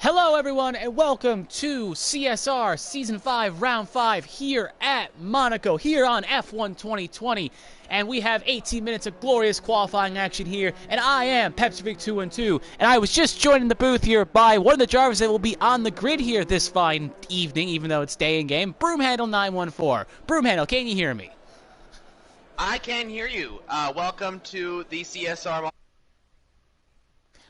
Hello everyone and welcome to CSR Season 5 Round 5 here at Monaco, here on F1 2020. And we have 18 minutes of glorious qualifying action here, and I am PepsiVic212, and I was just joined in the booth here by one of the drivers that will be on the grid here this fine evening, even though it's day in game, Broomhandle914. Broomhandle, can you hear me? I can hear you. Welcome to the CSR.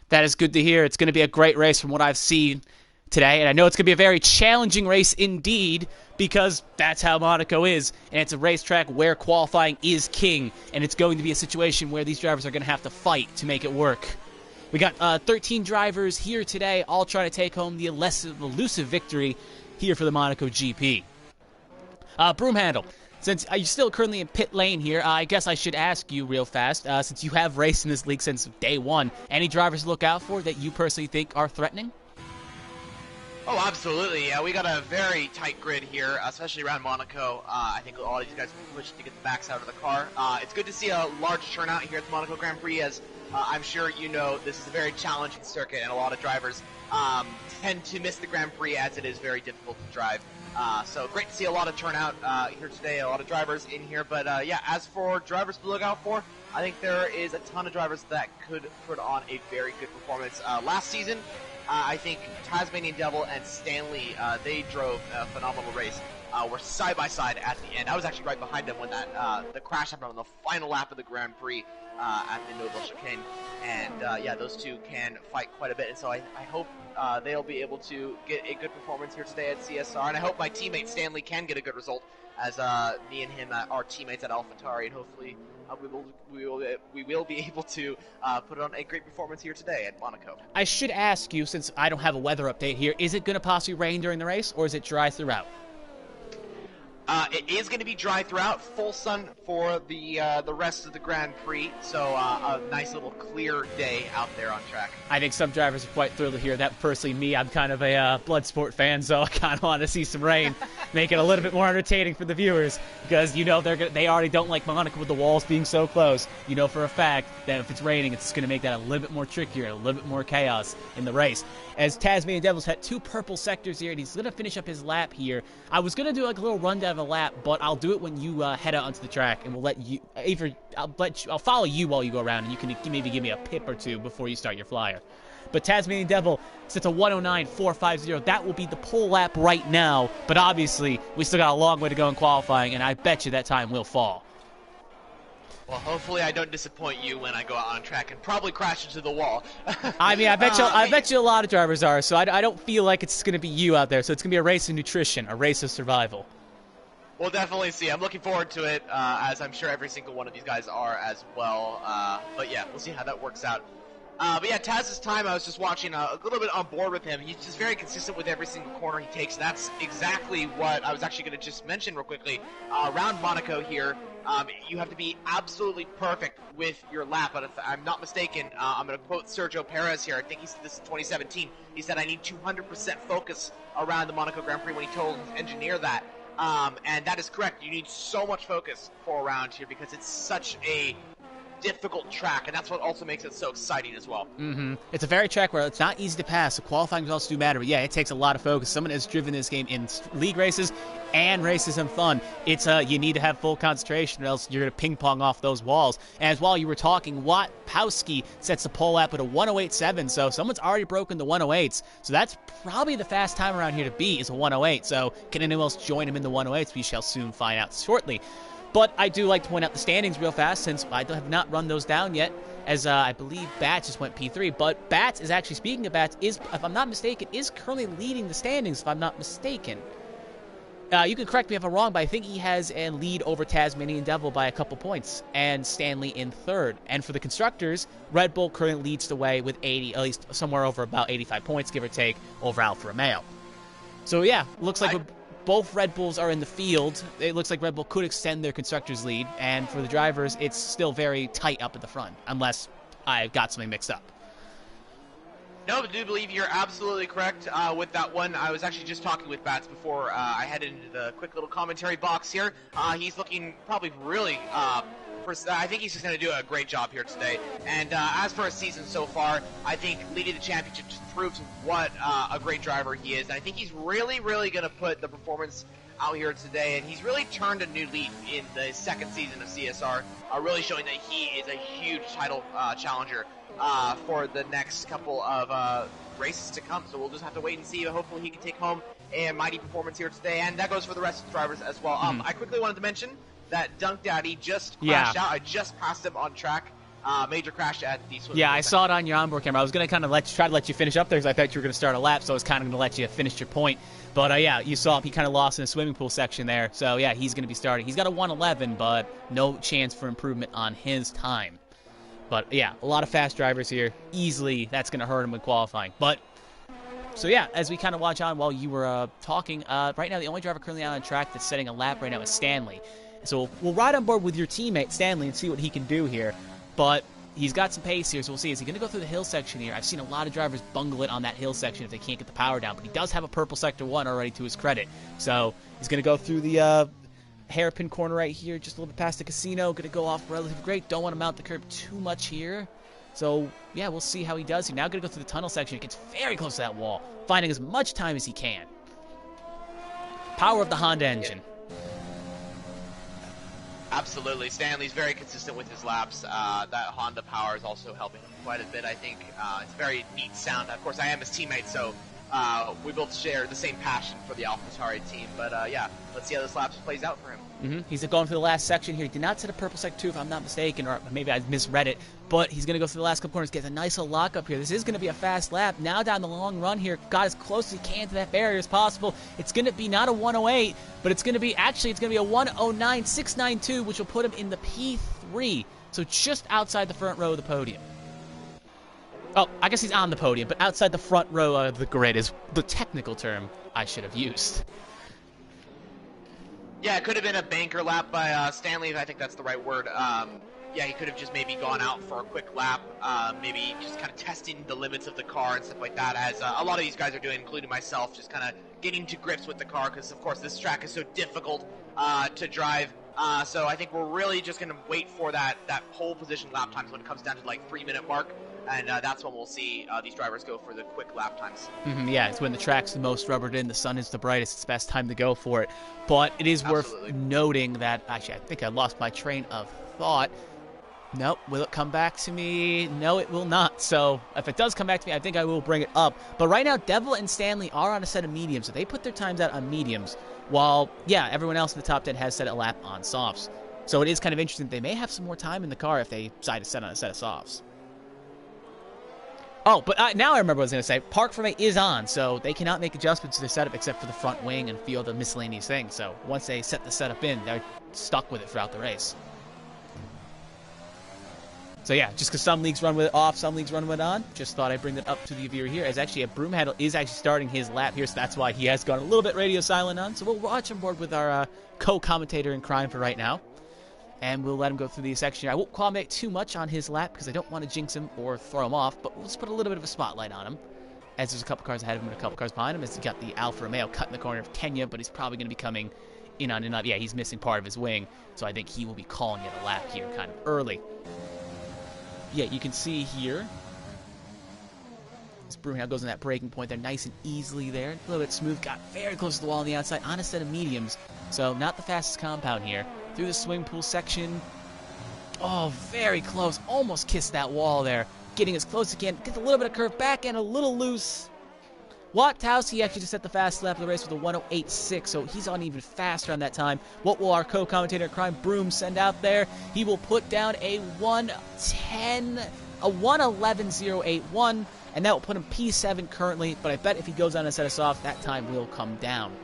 That is good to hear. It's going to be a great race from what I've seen today, and I know it's going to be a very challenging race indeed, because that's how Monaco is, and it's a racetrack where qualifying is king, and it's going to be a situation where these drivers are going to have to fight to make it work. We got 13 drivers here today, all trying to take home the elusive victory here for the Monaco GP. Broomhandle, since you're still currently in pit lane here, I guess I should ask you real fast, since you have raced in this league since day one, any drivers to look out for that you personally think are threatening? Oh, absolutely. Yeah, we got a very tight grid here, especially around Monaco. I think a lot of these guys will push to get the backs out of the car. It's good to see a large turnout here at the Monaco Grand Prix, as I'm sure you know this is a very challenging circuit, and a lot of drivers tend to miss the Grand Prix as it is very difficult to drive. So great to see a lot of turnout here today, a lot of drivers in here. But yeah, as for drivers to look out for, I think there is a ton of drivers that could put on a very good performance. Last season, I think Tasmanian Devil and Stanley, they drove a phenomenal race. We're side by side at the end. I was actually right behind them when the crash happened on the final lap of the Grand Prix at the Noble Chicane. And yeah, those two can fight quite a bit. And so I hope they'll be able to get a good performance here today at CSR. And I hope my teammate Stanley can get a good result, as me and him are teammates at AlphaTauri, and hopefully we will be able to put on a great performance here today at Monaco. I should ask you, since I don't have a weather update here, is it going to possibly rain during the race, or is it dry throughout? It is going to be dry throughout, full sun for the rest of the Grand Prix, so a nice little clear day out there on track. I think some drivers are quite thrilled to hear that. Personally, me, I'm kind of a blood sport fan, so I kind of want to see some rain, make it a little bit more entertaining for the viewers, because you know they already don't like Monaco with the walls being so close. You know for a fact that if it's raining, it's going to make that a little bit more trickier, a little bit more chaos in the race. As Tasmanian Devil's had two purple sectors here, and he's going to finish up his lap here. I was going to do like a little rundown of a lap, but I'll do it when you head out onto the track, and we'll let you. I'll follow you while you go around, and you can maybe give me a pip or two before you start your flyer. But Tasmanian Devil sits a 109.450. That will be the pole lap right now. But obviously, we still got a long way to go in qualifying, and I bet you that time will fall. Well, hopefully I don't disappoint you when I go out on track and probably crash into the wall. I mean, I bet you a lot of drivers are, so I don't feel like it's going to be you out there. So it's going to be a race of nutrition, a race of survival. We'll definitely see. I'm looking forward to it, as I'm sure every single one of these guys are as well. But yeah, we'll see how that works out. But yeah, Taz's time, I was just watching a little bit on board with him. He's just very consistent with every single corner he takes. That's exactly what I was actually going to just mention real quickly. Around Monaco here, you have to be absolutely perfect with your lap. But if I'm not mistaken, I'm going to quote Sergio Perez here. I think he said this in 2017. He said, "I need 200% focus around the Monaco Grand Prix," when he told his engineer that. And that is correct. You need so much focus for around here because it's such a difficult track, and that's what also makes it so exciting as well. It's a very track where it's not easy to pass, so qualifying results do matter, but yeah, it takes a lot of focus. Someone has driven this game in league races and races and fun. It's you need to have full concentration, or else you're going to ping pong off those walls. And as while you were talking, Watpowski sets the pole lap at a 108.7, so someone's already broken the 108s, so that's probably the fast time around here to beat is a 108, so can anyone else join him in the 108s? We shall soon find out shortly. But I do like to point out the standings real fast, since I have not run those down yet, as I believe Bats just went P3. But Bats is actually, speaking of Bats, if I'm not mistaken, is currently leading the standings, if I'm not mistaken. You can correct me if I'm wrong, but I think he has a lead over Tasmanian Devil by a couple points, and Stanley in third. And for the constructors, Red Bull currently leads the way with 80, at least somewhere over about 85 points, give or take, over Alfa Romeo. So yeah, looks like both Red Bulls are in the field. It looks like Red Bull could extend their constructors' lead, and for the drivers, it's still very tight up at the front, unless I got something mixed up. No, I do believe you're absolutely correct with that one. I was actually just talking with Bats before I headed into the quick little commentary box here. He's looking probably really I think he's just going to do a great job here today. And as for his season so far, I think leading the championship just proves what a great driver he is. And I think he's really, really going to put the performance out here today. And he's really turned a new leaf in the second season of CSR, really showing that he is a huge title challenger for the next couple of races to come. So we'll just have to wait and see. Hopefully he can take home a mighty performance here today. And that goes for the rest of the drivers as well. I quickly wanted to mention that Dunk Daddy just crashed out. I just passed him on track. Major crash at the swim. Yeah, I saw it on your onboard camera. I was going to kind of try to let you finish up there because I thought you were going to start a lap, so I was kind of going to let you finish your point. But yeah, you saw him. He kind of lost in the swimming pool section there. So yeah, he's going to be starting. He's got a 1:11, but no chance for improvement on his time. But yeah, a lot of fast drivers here. Easily, that's going to hurt him with qualifying. But so yeah, as we kind of watch on while you were talking, right now the only driver currently out on track that's setting a lap right now is Stanley. So we'll ride on board with your teammate, Stanley, and see what he can do here. But he's got some pace here, so we'll see. Is he going to go through the hill section here? I've seen a lot of drivers bungle it on that hill section if they can't get the power down. But he does have a purple Sector 1 already to his credit. So he's going to go through the hairpin corner right here, just a little bit past the casino. Going to go off relatively great. Don't want to mount the curb too much here. So, yeah, we'll see how he does here. Now going to go through the tunnel section. He gets very close to that wall, finding as much time as he can. Power of the Honda engine. Absolutely. Stanley's very consistent with his laps. That Honda power is also helping him quite a bit, I think. It's a very neat sound. Of course, I am his teammate, so we both share the same passion for the AlphaTauri team. But yeah, let's see how this lap plays out for him. He's going for the last section here. He did not set a purple Sector 2, if I'm not mistaken, or maybe I misread it. But he's going to go through the last couple corners, get a nice little lock up here. This is going to be a fast lap. Now down the long run here, got as close as he can to that barrier as possible. It's going to be not a 1:08, but it's going to be, actually, it's going to be a 1:09.692, which will put him in the P3. So just outside the front row of the podium. Oh, I guess he's on the podium, but outside the front row of the grid is the technical term I should have used. Yeah, it could have been a banker lap by Stanley. I think that's the right word. Yeah, he could have just maybe gone out for a quick lap, maybe just kind of testing the limits of the car and stuff like that, as a lot of these guys are doing, including myself, just kind of getting to grips with the car, because, of course, this track is so difficult to drive. So I think we're really just going to wait for that pole position lap times when it comes down to, like, 3-minute mark. And that's when we'll see these drivers go for the quick lap times. Yeah, it's when the track's the most rubbered in, the sun is the brightest, it's the best time to go for it. But it is worth noting that, actually, I think I lost my train of thought. Nope, will it come back to me? No, it will not. So if it does come back to me, I think I will bring it up. But right now, Devil and Stanley are on a set of mediums, so they put their times out on mediums, while, yeah, everyone else in the top 10 has set a lap on softs. So it is kind of interesting. They may have some more time in the car if they decide to set on a set of softs. Oh, but now I remember what I was going to say. Park Formate is on, so they cannot make adjustments to their setup except for the front wing and a few other miscellaneous things. So once they set the setup in, they're stuck with it throughout the race. So yeah, just because some leagues run with it off, some leagues run with it on, just thought I'd bring that up to the viewer here. As actually, Broomhandle is actually starting his lap here, so that's why he has gone a little bit radio silent on. So we'll watch on board with our co-commentator in crime for right now. And we'll let him go through the section here. I won't comment too much on his lap because I don't want to jinx him or throw him off, but we'll just put a little bit of a spotlight on him. As there's a couple cars ahead of him and a couple cars behind him, as he got the Alfa Romeo cut in the corner of Kenya, but he's probably going to be coming in on and up. Yeah, he's missing part of his wing, so I think he will be calling it a lap here kind of early. Yeah, you can see here, as Broomhandle goes in that braking point, they're nice and easily there. A little bit smooth, got very close to the wall on the outside on a set of mediums, so not the fastest compound here. Through the swimming pool section. Oh, very close. Almost kissed that wall there. Getting as close as he can. Gets a little bit of curve back and a little loose. Wattowski actually just set the fast lap of the race with a 1:08.6, so he's on even faster on that time. What will our co-commentator in crime, Broom, send out there? He will put down a 1:11.081, and that will put him P7 currently, but I bet if he goes on a set of soft, that time will come down.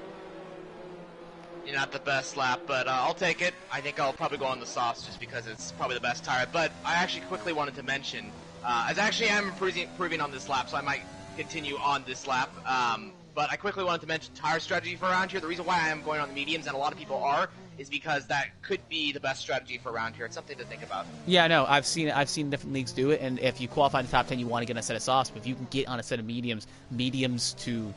Not the best lap, but I'll take it. I think I'll probably go on the softs just because it's probably the best tire. But I actually quickly wanted to mention, as actually I'm improving on this lap, so I might continue on this lap. But I quickly wanted to mention tire strategy for around here. The reason why I am going on the mediums, and a lot of people are, is because that could be the best strategy for around here. It's something to think about. Yeah, I know. I've seen different leagues do it, and if you qualify in the top 10, you want to get on a set of softs. But if you can get on a set of mediums to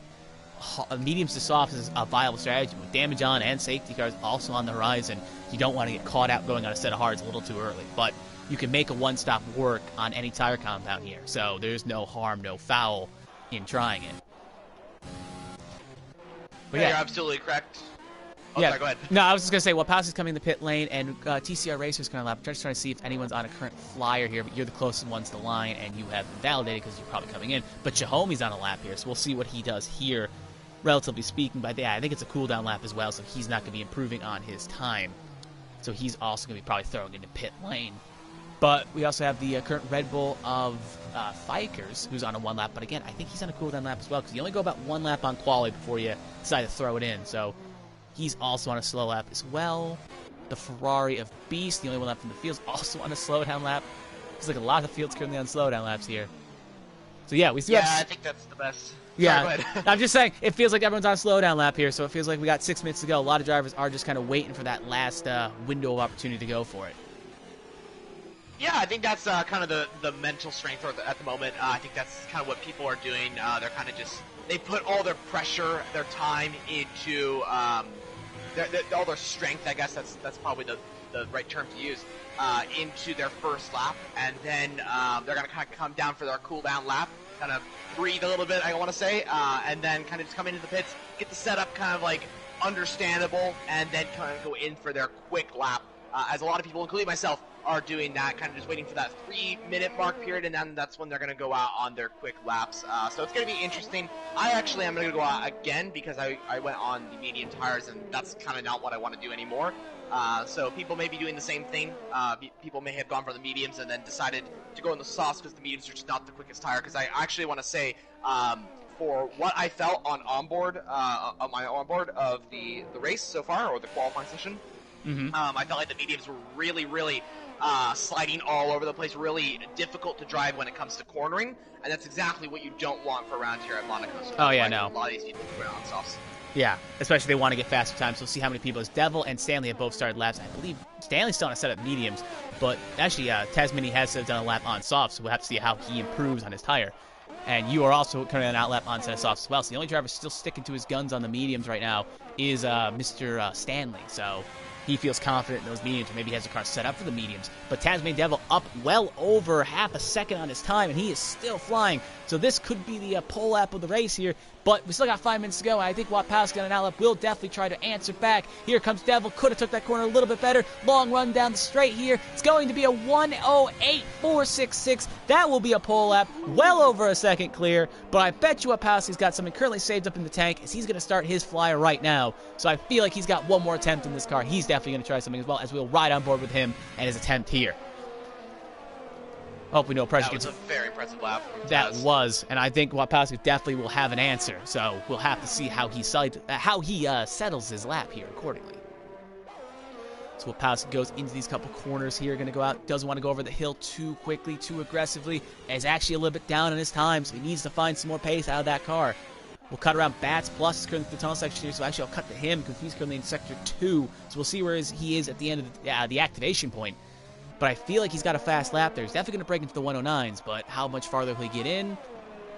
softs is a viable strategy with damage on and safety cars also on the horizon. You don't want to get caught out going on a set of hards a little too early. But you can make a one-stop work on any tire compound here. So there's no harm, no foul in trying it. But yeah, you're absolutely correct. Oh, yeah, sorry, go ahead. No, I was just going to say, Wapowski's coming in the pit lane, and TCR Racer's kind of lap. I'm just trying to see if anyone's on a current flyer here, but you're the closest ones to the line, and you have been validated because you're probably coming in. But Jahomi's on a lap here, so we'll see what he does here, relatively speaking. But yeah, I think it's a cooldown lap as well, so he's not going to be improving on his time. So he's also going to be probably throwing into pit lane. But we also have the current Red Bull of Fikers, who's on a one lap. But again, I think he's on a cooldown lap as well, because you only go about one lap on quali before you decide to throw it in. So he's also on a slow lap as well. The Ferrari of Beast, the only one left in the field, is also on a slowdown lap. There's like a lot of fields currently on slowdown laps here. So yeah, we still have... I think that's the best. Yeah, Sorry, go ahead. I'm just saying, it feels like everyone's on a slowdown lap here, so it feels like we got 6 minutes to go. A lot of drivers are just kind of waiting for that last window of opportunity to go for it. Yeah, I think that's kind of the mental strength at the moment. I think that's kind of what people are doing. They're kind of just... They put all their pressure, their time into... all their strength, I guess that's probably the right term to use, into their first lap, and then they're going to kind of come down for their cool-down lap, kind of breathe a little bit, I want to say, and then kind of just come into the pits, get the setup kind of like understandable, and then kind of go in for their quick lap, as a lot of people, including myself, are doing that, kind of just waiting for that 3-minute mark period, and then that's when they're going to go out on their quick laps. So it's going to be interesting. I actually am going to go out again because I went on the medium tires, and that's kind of not what I want to do anymore. So people may be doing the same thing. People may have gone for the mediums and then decided to go in the softs because the mediums are just not the quickest tire. Because I actually want to say, for what I felt on onboard, on my onboard of the race so far, or the qualifying session, I felt like the mediums were really, really sliding all over the place, really difficult to drive when it comes to cornering, and that's exactly what you don't want for around here at Monaco. So oh yeah, like no. A lot of these people go on softs. Yeah, especially if they want to get faster times. So we'll see how many people, as Devil and Stanley have both started laps. I believe Stanley's still on a set of mediums, but actually Tasmini has done a lap on softs, so we'll have to see how he improves on his tire. And you are also currently on an outlap on set of softs as well. So the only driver still sticking to his guns on the mediums right now is Mr. Stanley. So he feels confident in those mediums, or maybe he has the car set up for the mediums. But Tasmanian Devil up well over half a second on his time, and he is still flying. So this could be the pole lap of the race here. But we still got 5 minutes to go, and I think Wapowski on an outlap will definitely try to answer back. Here comes Devil. Could have took that corner a little bit better. Long run down the straight here. It's going to be a 1:08.466. That will be a pole lap. Well over a second clear. But I bet you Wapowski's got something currently saved up in the tank, as he's going to start his flyer right now. So I feel like he's got one more attempt in this car. He's definitely going to try something as well, as we'll ride on board with him and his attempt here. Hopefully no pressure. That was a very impressive lap. That was, and I think Wapowski definitely will have an answer. So we'll have to see how he settles his lap here accordingly. So Wapowski goes into these couple corners here, going to go out. Doesn't want to go over the hill too quickly, too aggressively. Is actually a little bit down on his time, so he needs to find some more pace out of that car. We'll cut around Bats Plus currently the tunnel section here, so actually I'll cut to him because he's currently in Sector 2. So we'll see where he is at the end of the activation point. But I feel like he's got a fast lap there. He's definitely going to break into the 109s, but how much farther will he get in?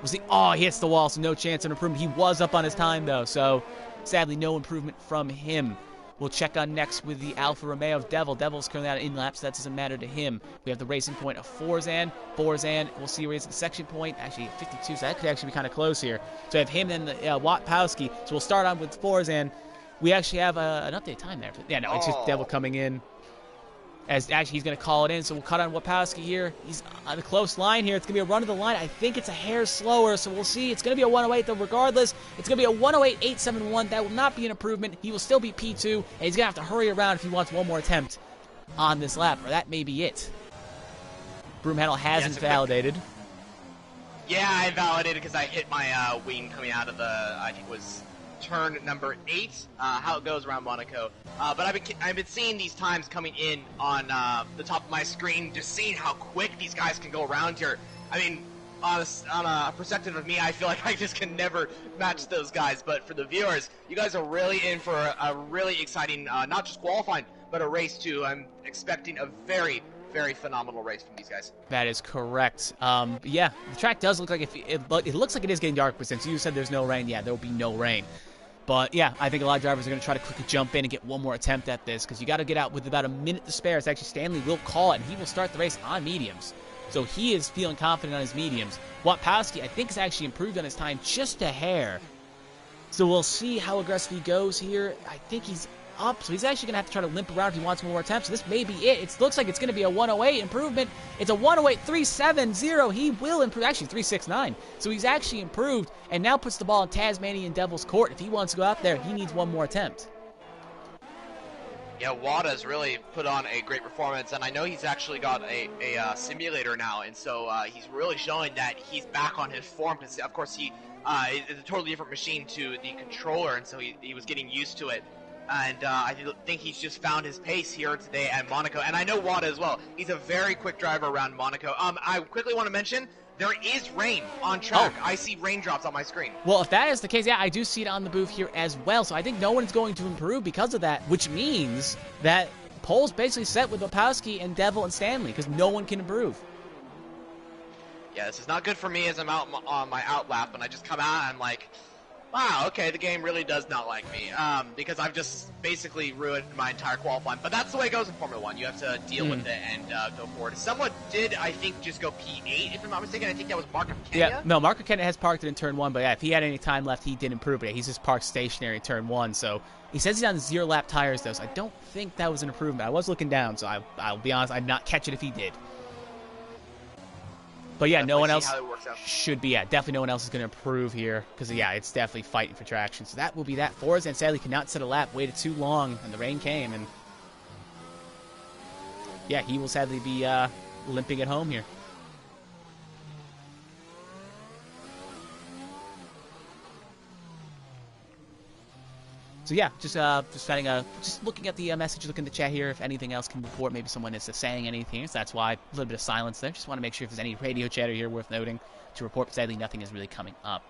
We'll see. Oh, he hits the wall, so no chance of improvement. He was up on his time, though, so sadly no improvement from him. We'll check on next with the Alfa Romeo of Devil. Devil's currently out of in-lap, so that doesn't matter to him. We have the racing point of Forzan. We'll see where he's at the section point. Actually, 52, so that could actually be kind of close here. So I have him and Wapowski. So we'll start on with Forzan. We actually have an update time there. Yeah, no, it's just Devil coming in. As actually he's going to call it in, so we'll cut on Wapowski here. He's on a close line here. It's going to be a run to the line. I think it's a hair slower, so we'll see. It's going to be a 108, though, regardless. It's going to be a 108.871. That will not be an improvement. He will still be P2, and he's going to have to hurry around if he wants one more attempt on this lap, or that may be it. Broom handle hasn't validated. Yeah, I validated because I hit my wing coming out of the, I think it was turn number 8, how it goes around Monaco. But I've been seeing these times coming in on the top of my screen, just seeing how quick these guys can go around here. I mean, on a perspective of me, I feel like I just can never match those guys. But for the viewers, you guys are really in for a really exciting, not just qualifying, but a race too. I'm expecting a very, very phenomenal race from these guys. That is correct. Yeah, the track does look like it looks like it is getting dark, but since you said there's no rain, yeah, there will be no rain. But yeah, I think a lot of drivers are going to try to quickly jump in and get one more attempt at this because you got to get out with about a minute to spare. It's actually Stanley will call it, and he will start the race on mediums. So he is feeling confident on his mediums. Wapowski, I think, has actually improved on his time just a hair. So we'll see how aggressive he goes here. I think he's up, so he's actually going to have to try to limp around if he wants one more attempt. So this may be it. It looks like it's going to be a 108 improvement. It's a 108.370. He will improve. Actually, 369. So he's actually improved and now puts the ball in Tasmanian Devil's court. If he wants to go out there, he needs one more attempt. Yeah, Wada's really put on a great performance, and I know he's actually got a simulator now, and so he's really showing that he's back on his form, because of course he is a totally different machine to the controller, and so he was getting used to it. And I think he's just found his pace here today at Monaco, and I know Wada as well. He's a very quick driver around Monaco. I quickly want to mention, there is rain on track. Oh. I see raindrops on my screen. Well, if that is the case, yeah, I do see it on the booth here as well. So I think no one's going to improve because of that, which means that pole's basically set with Wapowski and Devil and Stanley because no one can improve. Yeah, this is not good for me as I'm out on my out lap, and I just come out and I'm like, wow, okay, the game really does not like me, because I've just basically ruined my entire qualifying. But that's the way it goes in Formula 1. You have to deal with it and go forward. Someone did, I think, just go P8, if I'm not mistaken. I think that was Marco Kenya. Yeah, no, Marco Kenya has parked it in Turn 1, but yeah, if he had any time left, he did improve it. He's just parked stationary in Turn 1, so he says he's on 0-lap tires, though, so I don't think that was an improvement. I was looking down, so I'll be honest, I'd not catch it if he did. But yeah, no one else should be. Yeah, definitely no one else is going to improve here because yeah, it's definitely fighting for traction. So that will be that. Forza and sadly could not set a lap. Waited too long, and the rain came, and yeah, he will sadly be limping at home here. So yeah, just looking at the message, looking at the chat here. If anything else can report, maybe someone is saying anything. So that's why a little bit of silence there. Just want to make sure if there's any radio chatter here worth noting to report. But sadly, nothing is really coming up.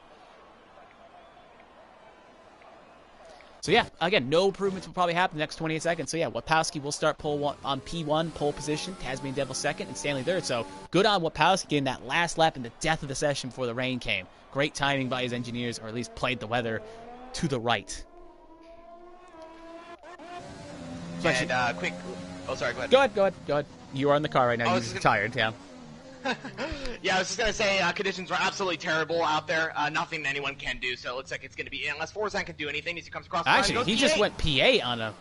So yeah, again, no improvements will probably happen in the next 28 seconds. So yeah, Wapowski will start on P1 pole position, Tasmanian Devil second, and Stanley third. So good on Wapowski getting that last lap in the death of the session before the rain came. Great timing by his engineers, or at least played the weather to the right. And quick, oh sorry, go ahead. Go ahead. You are in the car right now. You're tired, yeah. Yeah, I was just going to say conditions are absolutely terrible out there. Nothing anyone can do, so it looks like it's going to be, unless Forzan can do anything as he comes across the line. Actually, he just went PA on a,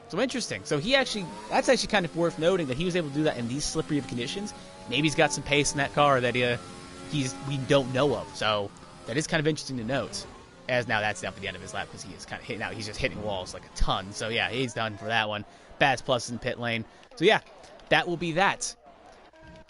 so interesting. So that's actually kind of worth noting that he was able to do that in these slippery of conditions. Maybe he's got some pace in that car that we don't know of, so that is kind of interesting to note. As now that's down for the end of his lap because he is kind of hitting out. He's just hitting walls like a ton. So yeah, he's done for that one. Baz Plus is in pit lane. So yeah, that will be that.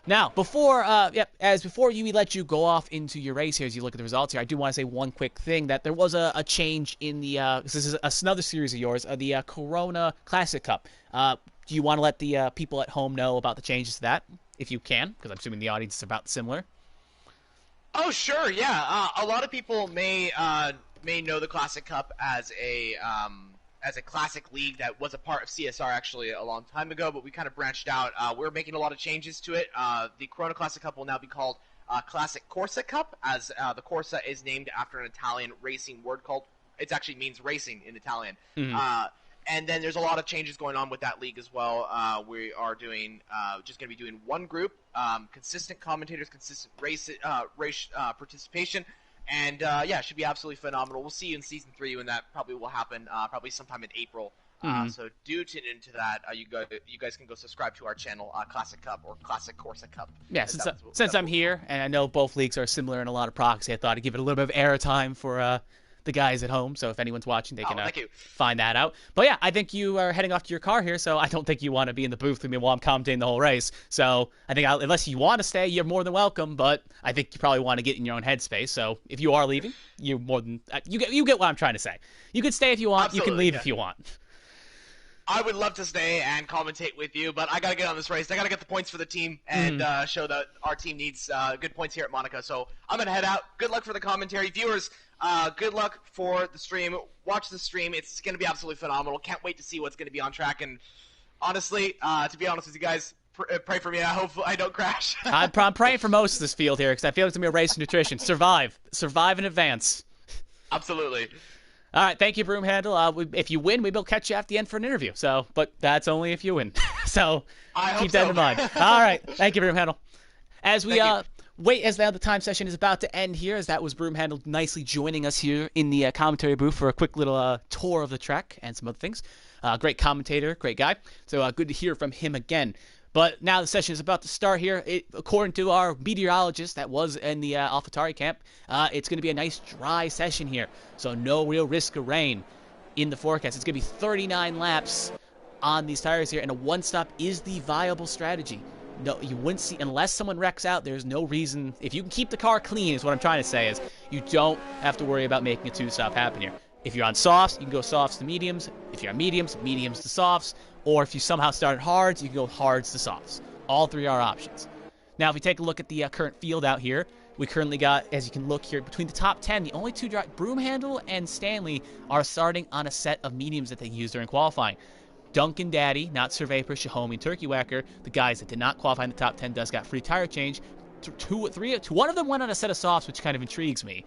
Now, before we let you go off into your race here as you look at the results here, I do want to say one quick thing that there was a change in the this is another series of yours, the Corona Classic Cup. Do you want to let the people at home know about the changes to that, if you can? Because I'm assuming the audience is about similar. Oh sure, yeah. A lot of people may know the Classic Cup as a classic league that was a part of CSR actually a long time ago, but we kind of branched out. We're making a lot of changes to it. The Corona Classic Cup will now be called Classic Corsa Cup, as the Corsa is named after an Italian racing word called. It actually means racing in Italian. Mm-hmm. And then there's a lot of changes going on with that league as well. We are doing just going to be doing one group, consistent commentators, consistent race participation, and yeah, it should be absolutely phenomenal. We'll see you in Season 3 when that probably will happen, probably sometime in April. So do tune into that. You guys can go subscribe to our channel, Classic Cup or Classic Corsa Cup. Yeah, since I'm here, and I know both leagues are similar in a lot of proxy, I thought I'd give it a little bit of airtime for the guys at home, so if anyone's watching, they can find that out. But yeah, I think you are heading off to your car here, so I don't think you want to be in the booth with me while I'm commentating the whole race. So I think unless you want to stay, you're more than welcome, but I think you probably want to get in your own headspace. So if you are leaving, you're more than you get what I'm trying to say. You can stay if you want. Absolutely, you can leave if you want. I would love to stay and commentate with you, but I got to get on this race. I got to get the points for the team and show that our team needs good points here at Monaco. So I'm going to head out. Good luck for the commentary. Viewers, good luck for the stream. Watch the stream. It's going to be absolutely phenomenal. Can't wait to see what's going to be on track. And honestly, to be honest with you guys, pray for me. I hope I don't crash. I'm praying for most of this field here because I feel it's going to be a race of nutrition. Survive in advance. Absolutely. All right, thank you, Broomhandle. If you win, maybe we'll catch you at the end for an interview. So, but that's only if you win. So keep that in mind. All right, thank you, Broomhandle. As we wait, as now the time session is about to end here, as that was Broomhandle nicely joining us here in the commentary booth for a quick little tour of the track and some other things. Great commentator, great guy. So good to hear from him again. But now the session is about to start here. According to our meteorologist that was in the AlphaTauri camp, it's going to be a nice dry session here. So no real risk of rain in the forecast. It's going to be 39 laps on these tires here, and a one-stop is the viable strategy. No, you wouldn't see, unless someone wrecks out, there's no reason. If you can keep the car clean, is what I'm trying to say, is you don't have to worry about making a two-stop happen here. If you're on softs, you can go softs to mediums. If you're on mediums, mediums to softs. Or if you somehow start at hards, you can go hards to softs. All three are options. Now, if we take a look at the current field out here, we currently got, as you can look here, between the top 10, the only two Broomhandle and Stanley are starting on a set of mediums that they used during qualifying. Duncan Daddy, not Sir Vapor, Shahomey, and Turkey Whacker, the guys that did not qualify in the top 10, got free tire change. One of them went on a set of softs, which kind of intrigues me.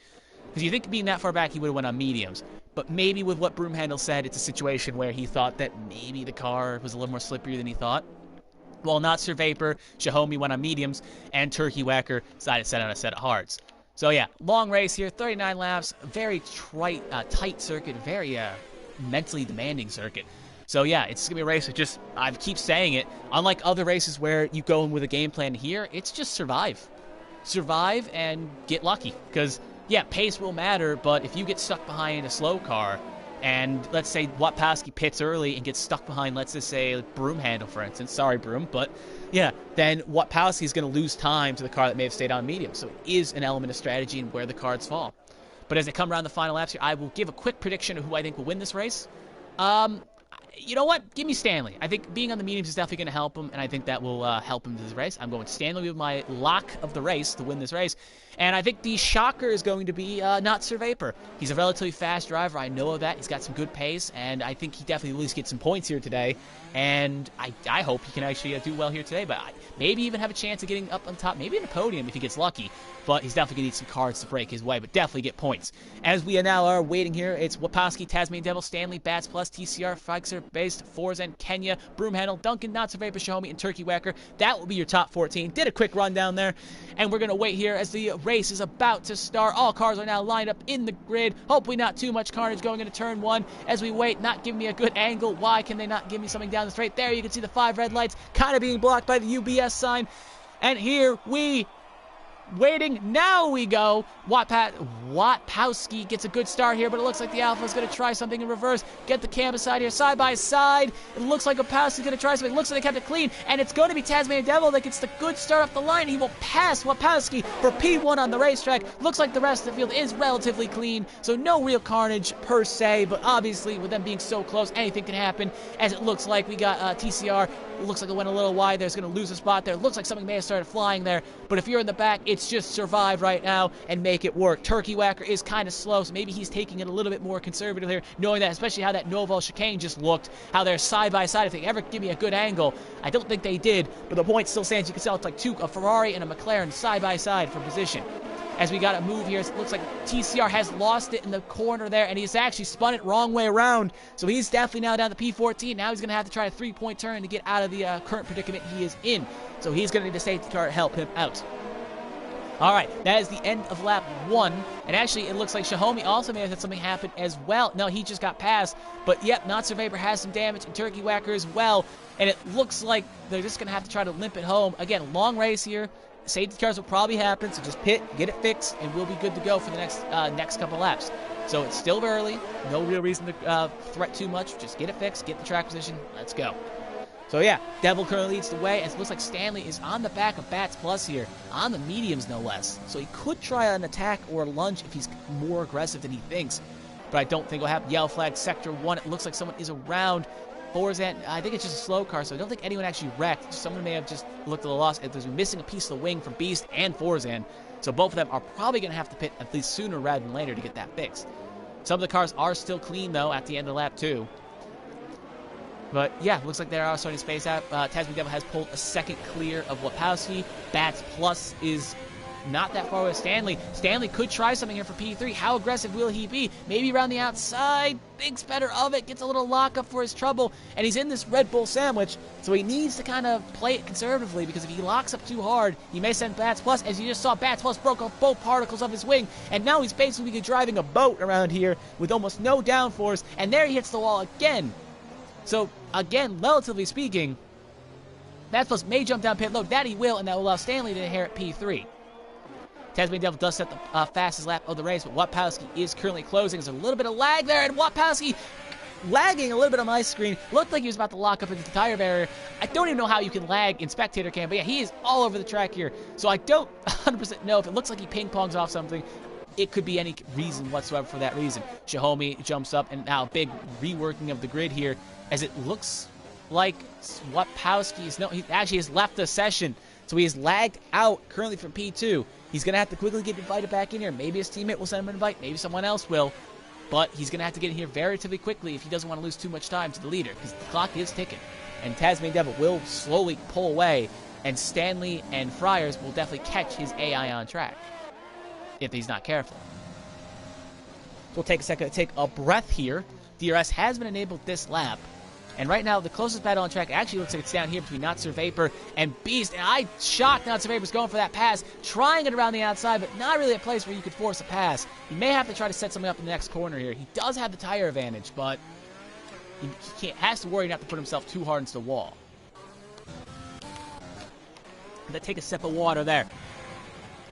Because you think being that far back, he would have went on mediums. But maybe with what Broomhandle said, it's a situation where he thought that maybe the car was a little more slippery than he thought. Well, not Sir Vapor, Shahomey went on mediums, and Turkey Whacker decided to set on a set of hards. So yeah, long race here, 39 laps, very tight circuit, very mentally demanding circuit. So yeah, it's going to be a race that just, I keep saying it, unlike other races where you go in with a game plan here, it's just survive. Survive and get lucky. Because, yeah, pace will matter, but if you get stuck behind a slow car, and let's say Wapowski pits early and gets stuck behind, let's just say, Broomhandle, for instance. Sorry, Broom, but yeah, then Wapowski is going to lose time to the car that may have stayed on medium. So it is an element of strategy and where the cards fall. But as they come around the final laps here, I will give a quick prediction of who I think will win this race. You know what? Give me Stanley. I think being on the mediums is definitely going to help him, and I think that will help him this race. I'm going Stanley with my lock of the race to win this race. And I think the shocker is going to be not Sir Vapor. He's a relatively fast driver. I know of that. He's got some good pace, and I think he definitely at least gets some points here today. And I hope he can actually do well here today, but maybe even have a chance of getting up on top, maybe in a podium if he gets lucky. But he's definitely going to need some cards to break his way, but definitely get points. As we now are waiting here, it's Wapowski, Tasmanian Devil, Stanley, Bats Plus, TCR, Fixer, Based, Forzen, Kenya, Broomhandle, Duncan, Not Sir Vapor, Shahomey, and Turkey Whacker. That will be your top 14. Did a quick run down there, and we're going to wait here as the race is about to start. All cars are now lined up in the grid. Hopefully not too much carnage going into turn one. As we wait, not giving me a good angle. Why can they not give me something down the straight? There you can see the 5 red lights kind of being blocked by the UBS sign. And here we waiting. Now we go. Wapowski gets a good start here, but it looks like the Alpha is going to try something in reverse. Get the cam side here, side by side. It looks like Wapowski's going to try something. It looks like they kept it clean, and it's going to be Tasmanian Devil that gets the good start off the line. He will pass Wapowski for P1 on the racetrack. Looks like the rest of the field is relatively clean, so no real carnage per se, but obviously with them being so close, anything can happen, as it looks like we got TCR. It looks like it went a little wide there. It's going to lose a spot there. It looks like something may have started flying there, but if you're in the back, it's just survive right now and make it work. Turkey Whacker is kind of slow, so maybe he's taking it a little bit more conservative here, knowing that, especially how that Noval chicane just looked, how they're side by side. If they ever give me a good angle, I don't think they did, but the point still stands. You can tell it's like a Ferrari and a McLaren side by side for position. As we got a move here, it looks like TCR has lost it in the corner there, and he's actually spun it wrong way around. So he's definitely now down to P14. Now he's going to have to try a 3-point turn to get out of the current predicament he is in. So he's going to need a safety car to help him out. All right, that is the end of lap 1. And actually, it looks like Shahomey also may have had something happen as well. No, he just got passed. But yep, Not Sir Vapor has some damage, and Turkey Whacker as well. And it looks like they're just going to have to try to limp it home. Again, long race here. Safety cars will probably happen, so just pit, get it fixed, and we'll be good to go for the next couple laps. So it's still early. No real reason to threat too much. Just get it fixed, get the track position. Let's go. So yeah, Devil currently leads the way, and it looks like Stanley is on the back of Bats Plus here, on the mediums no less. So he could try an attack or a lunge if he's more aggressive than he thinks. But I don't think it'll happen. Yellow flag, Sector 1. It looks like someone is around. Forzen, I think it's just a slow car, so I don't think anyone actually wrecked. Someone may have just looked at the loss. There's missing a piece of the wing from Beast and Forzen, so both of them are probably going to have to pit at least sooner rather than later to get that fixed. Some of the cars are still clean, though, at the end of lap 2. But, yeah, looks like they are starting to space out. Tasmanian Devil has pulled a second clear of Wapowski. Bats Plus is not that far with Stanley. Stanley could try something here for P3. How aggressive will he be? Maybe around the outside. Thinks better of it. Gets a little lockup for his trouble. And he's in this Red Bull sandwich. So he needs to kind of play it conservatively, because if he locks up too hard, he may send Bats Plus. As you just saw, Bats Plus broke off both particles of his wing. And now he's basically driving a boat around here with almost no downforce. And there he hits the wall again. So, again, relatively speaking, Bats Plus may jump down pit load. That he will, and that will allow Stanley to inherit P3. Tasmanian Devil does set the fastest lap of the race, but Wapowski is currently closing. There's a little bit of lag there, and Wapowski lagging a little bit on my screen. Looked like he was about to lock up into the tire barrier. I don't even know how you can lag in spectator cam, but yeah, he is all over the track here. So I don't 100% know if it looks like he ping-pongs off something. It could be any reason whatsoever for that reason. Shahomie jumps up, and now a big reworking of the grid here, as it looks like Wapowski is, no, he actually has left the session. So he is lagged out currently from P2. He's going to have to quickly get invited back in here. Maybe his teammate will send him an invite. Maybe someone else will. But he's going to have to get in here relatively quickly if he doesn't want to lose too much time to the leader, because the clock is ticking. And Tasmanian Devil will slowly pull away, and Stanley and Friars will definitely catch his AI on track if he's not careful. So we'll take a second to take a breath here. DRS has been enabled this lap. And right now, the closest battle on track actually looks like it's down here between Not Sir Vapor and Beast. And I shocked Not Sir Vapor's going for that pass, trying it around the outside, but not really a place where you could force a pass. He may have to try to set something up in the next corner here. He does have the tire advantage, but he has to worry not to put himself too hard into the wall. Let's take a sip of water there,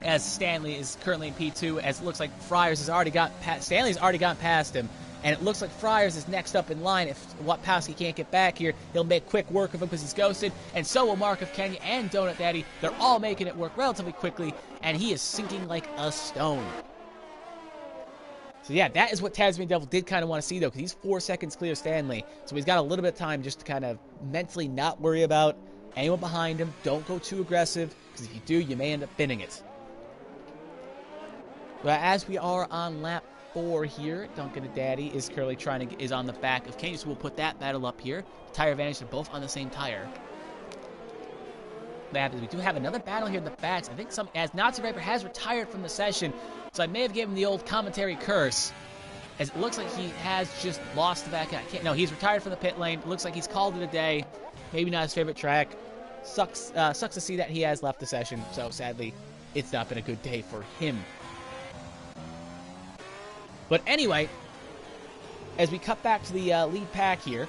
as Stanley is currently in P2, as it looks like Friars has already got past. Stanley's already gotten past him. And it looks like Friars is next up in line. If Wapowski can't get back here, he'll make quick work of him because he's ghosted. And so will Mark of Kenya and Donut Daddy. They're all making it work relatively quickly, and he is sinking like a stone. So yeah, that is what Tasmanian Devil did kind of want to see, though, because he's 4 seconds clear of Stanley. So he's got a little bit of time just to kind of mentally not worry about anyone behind him. Don't go too aggressive, because if you do, you may end up binning it. But as we are on lap 4 here, Duncan and Daddy is currently is on the back of Kenya, so we'll put that battle up here. Tire advantage, they're both on the same tire. That happens. We do have another battle here in the backs. I think as Not Sir Vapor has retired from the session, so I may have given him the old commentary curse, as it looks like he has just lost the back end. No, he's retired from the pit lane. It looks like he's called it a day. Maybe not his favorite track. Sucks to see that he has left the session, so sadly, it's not been a good day for him. But anyway, as we cut back to the lead pack here,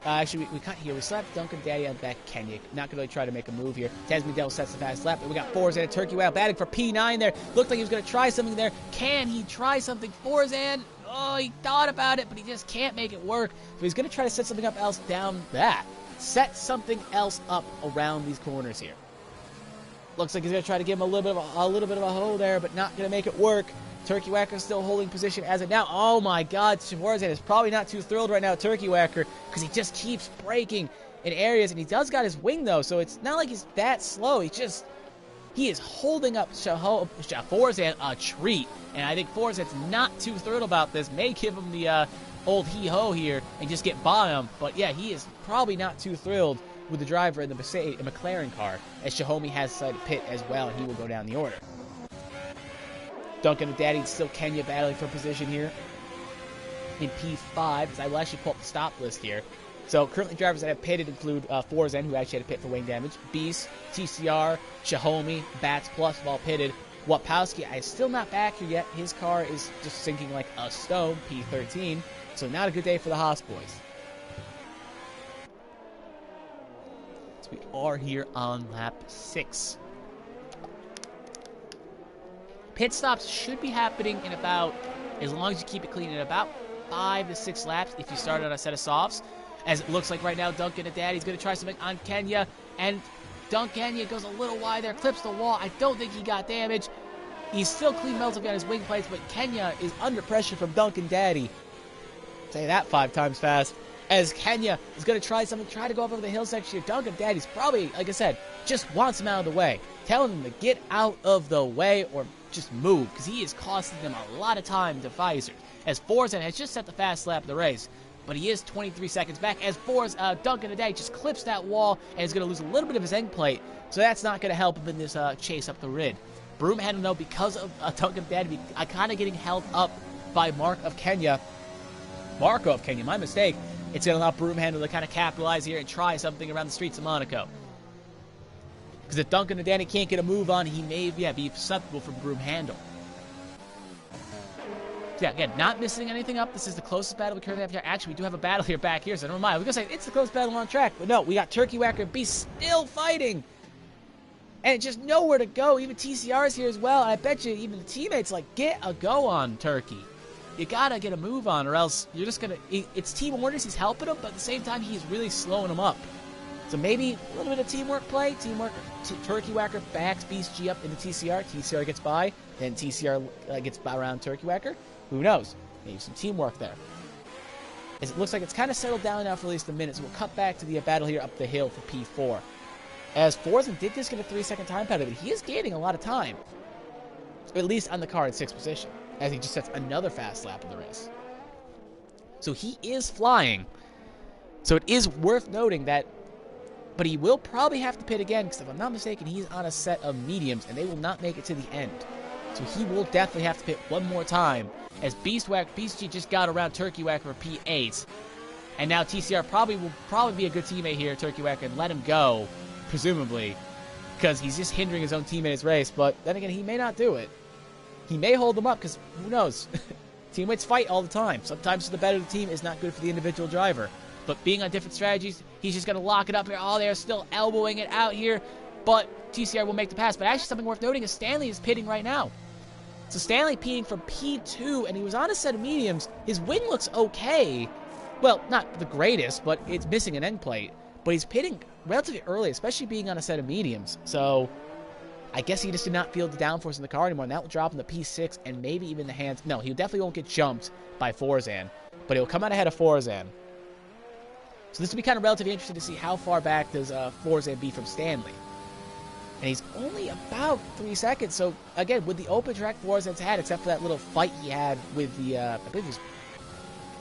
actually, we cut here. We slapped Duncan Daddy on the back of Kenya. Not going to really try to make a move here. Tasmanian Devil sets the fast lap. And we got Forzan and Turkey Wow batting for P9 there. Looked like he was going to try something there. Can he try something? Forzan, oh, he thought about it, but he just can't make it work. So he's going to try to set something up else down that. Set something else up around these corners here. Looks like he's going to try to give him a little bit of a hole there, but not going to make it work. Turkey Whacker still holding position as of now. Oh my God, Forzan is probably not too thrilled right now, Turkey Whacker, because he just keeps braking in areas, and he does got his wing though, so it's not like he's that slow. He is holding up Forzan a treat, and I think Forzan's not too thrilled about this. May give him the old hee-ho here and just get by him, but yeah, he is probably not too thrilled with the driver in the McLaren car, as Shahomie has decided to pit as well, and he will go down the order. Duncan and Daddy still Kenya battling for position here in P5, because I will actually pull up the stop list here. So currently drivers that have pitted include Forzan, who actually had to pit for wing damage, Beast, TCR, Shahomie, Bats Plus have all pitted. Wapowski is still not back here yet. His car is just sinking like a stone, P13. So not a good day for the Haas boys. So we are here on lap 6. Pit stops should be happening in about, as long as you keep it clean, in about 5 to 6 laps if you start on a set of softs. As it looks like right now, Duncan and Daddy's going to try something on Kenya, and Kenya goes a little wide there, clips the wall. I don't think he got damage. He's still clean melting on his wing plates, but Kenya is under pressure from Duncan Daddy. Say that 5 times fast. As Kenya is going to try to go up over the hill section here. Duncan Daddy's probably, like I said, just wants him out of the way. Telling him to get out of the way or just move, because he is costing them a lot of time to Pfizer. As Forzan has just set the fast lap of the race, but he is 23 seconds back, as Duncan today just clips that wall and is going to lose a little bit of his end plate, so that's not going to help him in this chase up the grid. Broomhandle, though, because of Duncan Danby kind of getting held up by Marco of Kenya, my mistake, it's going to allow Broomhandle to kind of capitalize here and try something around the streets of Monaco. Because if Duncan and Danny can't get a move on, he may be susceptible from Broomhandle. So yeah, again, not missing anything up. This is the closest battle we currently have here. Actually, we do have a battle here back here, so never mind. I was going to say, it's the closest battle on track. But no, we got Turkey Whacker and Beast still fighting. And just nowhere to go. Even TCR is here as well. And I bet you even the teammates, like, get a go on Turkey. You got to get a move on, or else you're just going to... It's team orders. He's helping him, but at the same time, he's really slowing him up. So maybe a little bit of teamwork play. Turkey Whacker backs Beast G up into TCR. TCR gets by. Then TCR gets by around Turkey Whacker. Who knows? Maybe some teamwork there. As it looks like it's kind of settled down now for at least a minute, so we'll cut back to the battle here up the hill for P4. As Forzen did just get a 3-second time penalty, but he is gaining a lot of time. At least on the car in 6th position, as he just sets another fast lap of the race. So he is flying. So it is worth noting that, but he will probably have to pit again, because if I'm not mistaken, he's on a set of mediums, and they will not make it to the end. So he will definitely have to pit one more time, as Beast G just got around Turkey Whacker for P8. And now TCR will probably be a good teammate here, Turkey Whacker, and let him go, presumably, because he's just hindering his own teammate's race. But then again, he may not do it. He may hold them up, because who knows? Teammates fight all the time. Sometimes the better the team is not good for the individual driver. But being on different strategies, he's just going to lock it up here. Oh, they're still elbowing it out here. But TCR will make the pass. But actually, something worth noting is Stanley is pitting right now. So Stanley pitting from P2, and he was on a set of mediums. His wing looks okay. Well, not the greatest, but it's missing an end plate. But he's pitting relatively early, especially being on a set of mediums. So I guess he just did not feel the downforce in the car anymore, and that will drop him to P6 and maybe even the hands. No, he definitely won't get jumped by Forzan, but he'll come out ahead of Forzan. So this will be kind of relatively interesting to see how far back does Forzan be from Stanley. And he's only about 3 seconds. So, again, with the open track Forzan's had, except for that little fight he had with the, I believe it was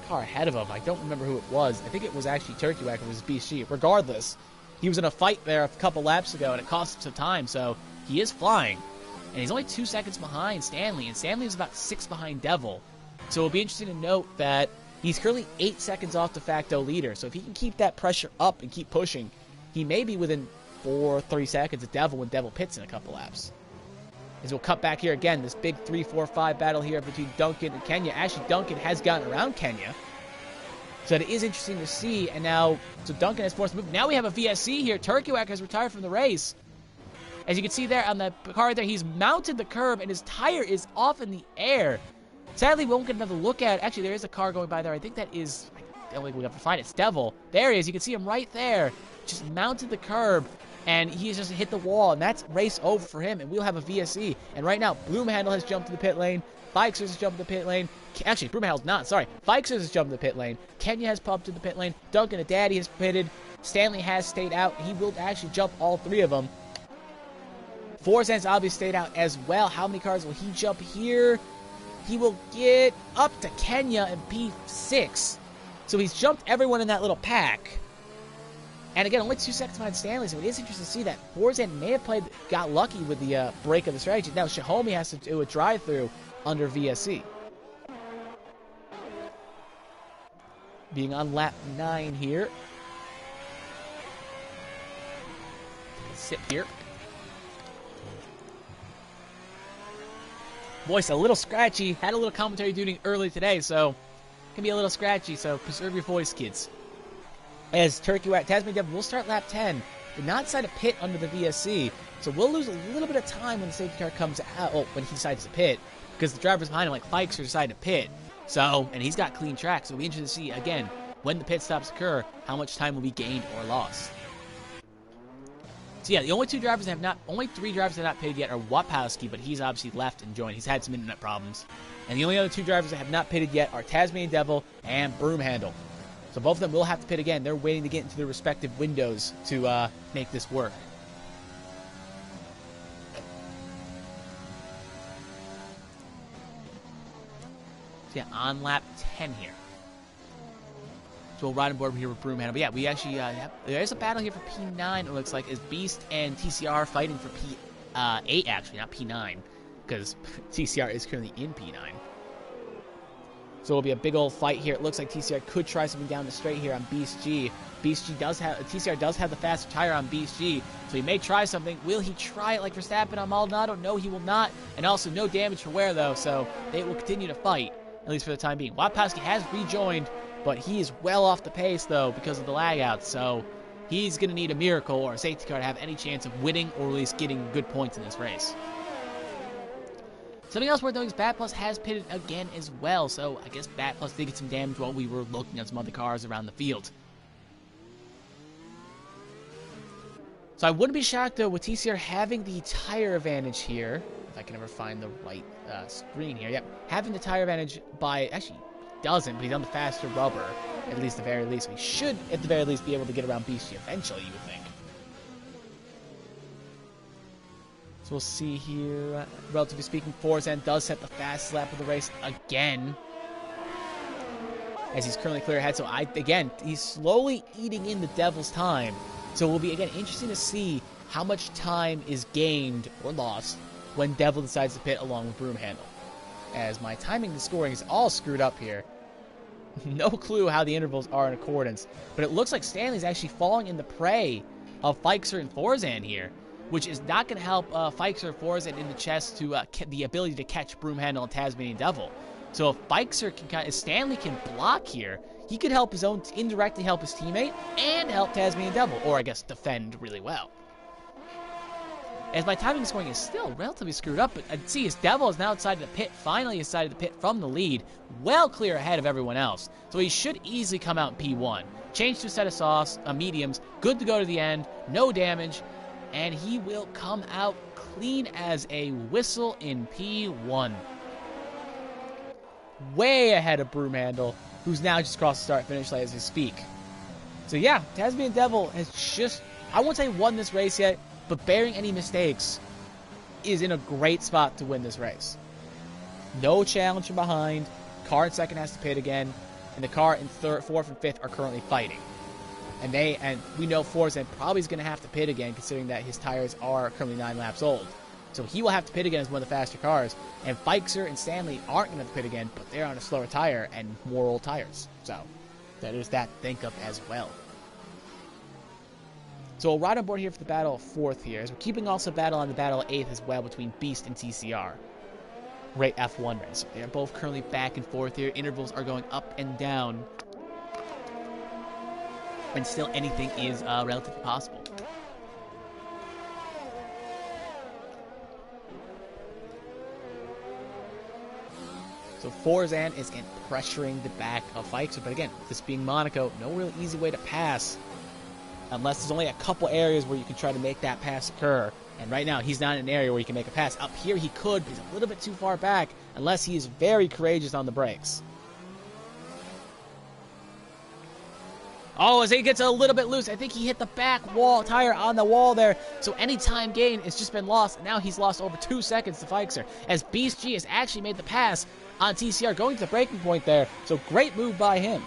car ahead of him. I don't remember who it was. I think it was actually Turkey Whacker versus BC. Regardless, he was in a fight there a couple laps ago, and it cost him some time. So, he is flying. And he's only 2 seconds behind Stanley. And Stanley is about 6 behind Devil. So, it'll be interesting to note that he's currently 8 seconds off de facto leader. So, if he can keep that pressure up and keep pushing, he may be within 3 seconds of Devil when Devil pits in a couple laps. As we'll cut back here again, this big 3-4-5 battle here between Duncan and Kenya. Actually, Duncan has gotten around Kenya. So it is interesting to see. And now, so Duncan has forced to move. Now we have a VSC here. Turkey Whacker has retired from the race. As you can see there on the car there, he's mounted the curb and his tire is off in the air. Sadly, we won't get another look at it. Actually, there is a car going by there. I think that is, I don't think we have to find it. It's Devil. There he is. You can see him right there. Just mounted the curb. And he's just hit the wall, and that's race over for him, and we'll have a VSC. And right now, Broomhandle has jumped to the pit lane. Fikers has jumped to the pit lane. Actually, Broomhandle's not, sorry. Fikers has jumped to the pit lane. Kenya has pumped to the pit lane. Duncan and Daddy has pitted. Stanley has stayed out. He will actually jump all 3 of them. Forzan's obviously stayed out as well. How many cars will he jump here? He will get up to Kenya in P6. So he's jumped everyone in that little pack. And again, only 2 seconds behind Stanley, so it is interesting to see that Forzan may have got lucky with the break of the strategy. Now, Shahomi has to do a drive-through under VSC. Being on lap 9 here. Sip here. Voice a little scratchy. Had a little commentary duty early today, so it can be a little scratchy, so preserve your voice, kids. As Turkey Whacker, Tasmanian Devil will start lap 10, but not decide to pit under the VSC. So we'll lose a little bit of time when the safety car comes out, when he decides to pit, because the drivers behind him, like Fikes, are deciding to pit. So, and he's got clean track, so it'll be interesting to see, again, when the pit stops occur, how much time will be gained or lost. So yeah, the only 3 drivers that have not pitted yet are Wapowski, but he's obviously left and joined. He's had some internet problems. And the only other 2 drivers that have not pitted yet are Tasmanian Devil and Broomhandle. So both of them will have to pit again. They're waiting to get into their respective windows to make this work. So yeah, on lap 10 here. So we'll ride on board here with Broomhandle. But yeah, we actually there's a battle here for P9, it looks like, as Beast and TCR fighting for P8, actually, not P9, because TCR is currently in P9. So it'll be a big old fight here. It looks like TCR could try something down the straight here on Beast G. TCR does have the faster tire on Beast G, so he may try something. Will he try it like Verstappen on Maldonado? No, he will not. And also no damage for wear, though, so they will continue to fight, at least for the time being. Wapowski has rejoined, but he is well off the pace, though, because of the lag out, so he's going to need a miracle or a safety car to have any chance of winning or at least getting good points in this race. Something else worth noting is Bat Plus has pitted again as well, so I guess Bat Plus did get some damage while we were looking at some other cars around the field. So I wouldn't be shocked, though, with TCR having the tire advantage here, if I can ever find the right screen here. Yep, having the tire advantage by, actually, doesn't, but he's on the faster rubber, at least the very least. So he should, at the very least, be able to get around Beastie eventually, you would think. So we'll see here. Relatively speaking, Forzan does set the fastest lap of the race again, as he's currently clear ahead. So again, he's slowly eating in the devil's time. So it will be, again, interesting to see how much time is gained or lost when Devil decides to pit along with Broomhandle. As my timing and scoring is all screwed up here. No clue how the intervals are in accordance. But it looks like Stanley's actually falling in the prey of Feixer and Forzan here, which is not going to help Feixer and Forzan in the chest to the ability to catch Broomhandle and Tasmanian Devil. So if Feixer if Stanley can block here, he could help his own, indirectly help his teammate, and help Tasmanian Devil, or I guess defend really well. As my timing scoring is still relatively screwed up, but I'd see his Devil is now outside of the pit, finally decided to pit from the lead, well clear ahead of everyone else. So he should easily come out in P1. Change to a set of mediums, good to go to the end, no damage, and he will come out clean as a whistle in P1. Way ahead of Broomhandle, who's now just crossed the start-finish line as we speak. So yeah, Tasmanian Devil has just, I won't say won this race yet, but bearing any mistakes, is in a great spot to win this race. No challenge from behind, car in second has to pit again, and the car in third, fourth, and fifth are currently fighting. And we know Forzan probably is going to have to pit again, considering that his tires are currently 9 laps old. So he will have to pit again as one of the faster cars. And Feixer and Stanley aren't going to have to pit again, but they're on a slower tire and more old tires. So there's that to think of as well. So we'll ride on board here for the battle of 4th here, as we're keeping also battle on the battle of 8th as well between Beast and TCR. Great F1 race. They're both currently back and forth here. Intervals are going up and down. And still anything is relatively possible. So Forzan is pressuring the back of Feixer, but again, this being Monaco, no real easy way to pass unless there's only a couple areas where you can try to make that pass occur. And right now, he's not in an area where he can make a pass. Up here, he could, but he's a little bit too far back unless he is very courageous on the brakes. Oh, as he gets a little bit loose, I think he hit the back wall tire on the wall there. So any time gain has just been lost. And now he's lost over 2 seconds to Feixer, as Beast G has actually made the pass on TCR, going to the breaking point there. So great move by him.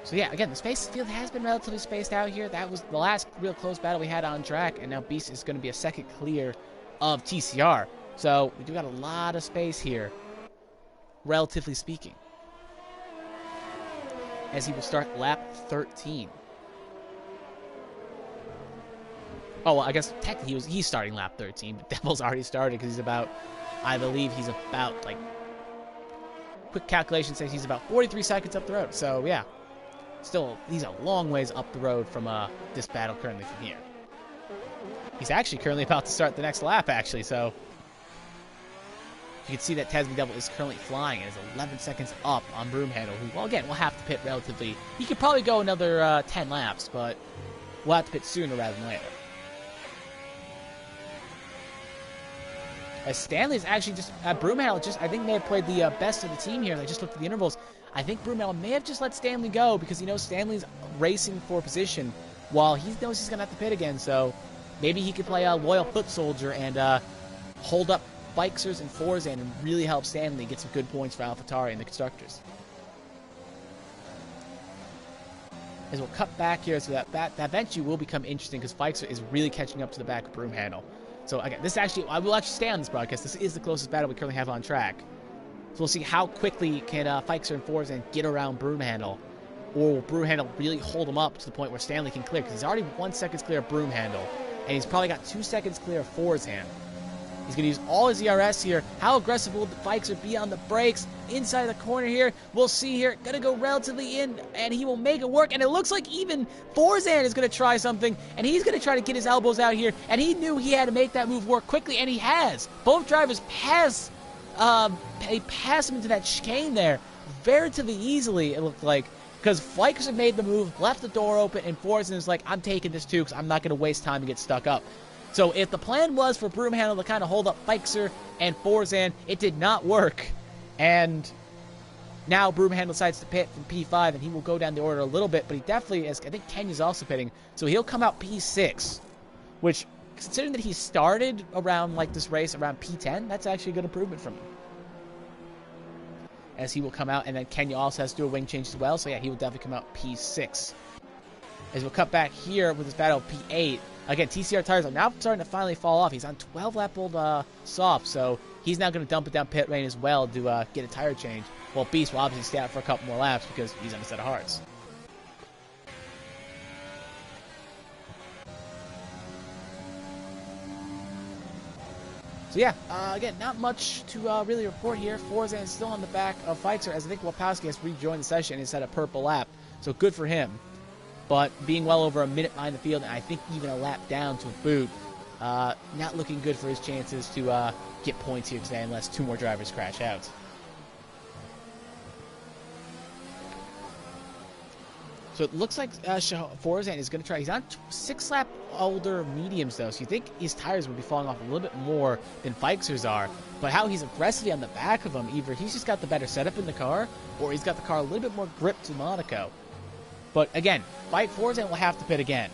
So yeah, again, the field has been relatively spaced out here. That was the last real close battle we had on track, and now Beast is going to be a second clear of TCR. So we do got a lot of space here, relatively speaking, as he will start lap 13. Oh, well, I guess technically he's starting lap 13, but Devil's already started because he's about, I believe he's about, like, quick calculation says he's about 43 seconds up the road. So yeah, still, he's a long ways up the road from this battle currently from here. He's actually currently about to start the next lap, actually, so you can see that Tasmanian Devil is currently flying and is 11 seconds up on Broomhandle, who, well, again, will have to pit relatively. He could probably go another 10 laps, but we'll have to pit sooner rather than later. As Stanley's actually just, Broomhandle just, I think, may have played the best of the team here. They just looked at the intervals. I think Broomhandle may have just let Stanley go because he knows Stanley's racing for position while he knows he's going to have to pit again. So maybe he could play a loyal foot soldier and hold up Feixers and Forzan and really help Stanley get some good points for AlphaTauri and the constructors. As we'll cut back here, so that eventually will become interesting because Feixer is really catching up to the back of Broomhandle. So again, this actually, I will actually stay on this broadcast. This is the closest battle we currently have on track. So we'll see how quickly can Feixer and Forzan get around Broomhandle. Or will Broomhandle really hold him up to the point where Stanley can clear? Because he's already 1 second clear of Broomhandle. And he's probably got 2 seconds clear of Forzan. He's going to use all his ERS here. How aggressive will the Feixer be on the brakes? Inside the corner here. We'll see here. Going to go relatively in, and he will make it work. And it looks like even Forzan is going to try something, and he's going to try to get his elbows out here. And he knew he had to make that move work quickly, and he has. Both drivers pass him into that chicane there relatively easily, it looked like. Because Feixer made the move, left the door open, and Forzan is like, I'm taking this too, because I'm not going to waste time to get stuck up. So if the plan was for Broomhandle to kind of hold up Feixer and Forzan, it did not work. And now Broomhandle decides to pit from P5, and he will go down the order a little bit, but he definitely is, I think Kenya's also pitting, so he'll come out P6, which, considering that he started around, like, this race around P10, that's actually a good improvement from him. As he will come out, and then Kenya also has to do a wing change as well, so yeah, he will definitely come out P6. As we'll cut back here with this battle of P8, again, TCR tires are now starting to finally fall off. He's on 12-lap-old soft, so he's now going to dump it down pit lane as well to get a tire change. Well, Beast will obviously stay out for a couple more laps because he's on a set of hearts. So yeah, again, not much to really report here. Forzan is still on the back of Feixer, as I think Wapowski has rejoined the session and has had a purple lap, so good for him. But being well over a minute behind the field, and I think even a lap down to boot, not looking good for his chances to get points here today unless 2 more drivers crash out. So it looks like Forzan is going to try. He's on 6-lap older mediums, though, so you think his tires would be falling off a little bit more than Feixer's are. But how he's aggressively on the back of him, either he's just got the better setup in the car, or he's got the car a little bit more grip to Monaco. But again, Forzan will have to pit again.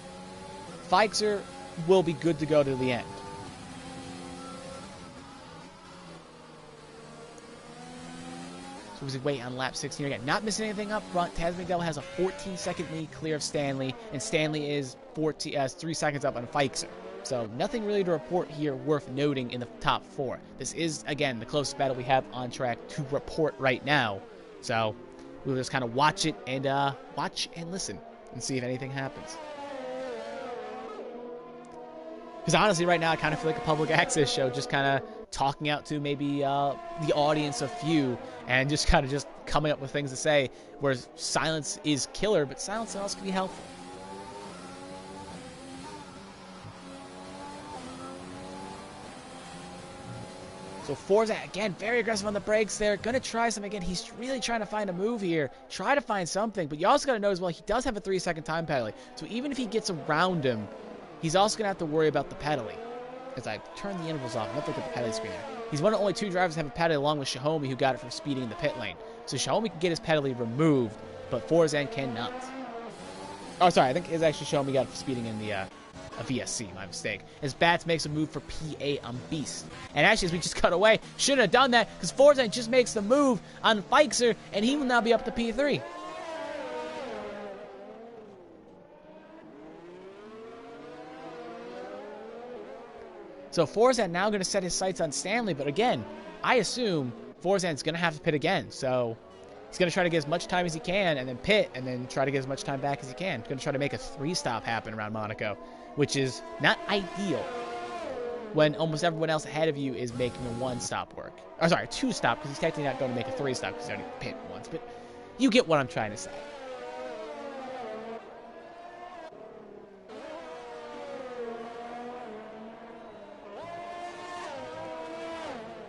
Feixer will be good to go to the end. So as we wait on lap 16 again, not missing anything up front. Tasmanian Devil has a 14-second lead clear of Stanley, and Stanley is 3 seconds up on Feixer. So nothing really to report here worth noting in the top 4. This is, again, the closest battle we have on track to report right now. So we'll just kind of watch it and watch and listen and see if anything happens. Because honestly, right now, I kind of feel like a public access show, just kind of talking out to maybe the audience of few and just kind of just coming up with things to say, whereas silence is killer, but silence also can be helpful. So Forzan, again, very aggressive on the brakes there. Going to try something again. He's really trying to find a move here. Try to find something. But you also got to know as well, he does have a 3-second time penalty. So even if he gets around him, he's also going to have to worry about the penalty. As I turn the intervals off, I'm not looking at the penalty screen here. He's one of only 2 drivers that have a penalty along with Xiaomi, who got it for speeding in the pit lane. So Xiaomi can get his penalty removed, but Forzan cannot. Oh, sorry, I think it's actually Xiaomi got it for speeding in the a VSC, my mistake. As Bats makes a move for P8 on Beast. And actually, as we just cut away, shouldn't have done that, because Forzan just makes the move on Feixer, and he will now be up to P3. So Forzan now going to set his sights on Stanley, but again, I assume Forzan's going to have to pit again, so he's going to try to get as much time as he can, and then pit, and then try to get as much time back as he can. He's going to try to make a 3-stop happen around Monaco, which is not ideal when almost everyone else ahead of you is making a 1-stop work. Or sorry, 2-stop, because he's technically not going to make a 3-stop because he's already pit once, but you get what I'm trying to say.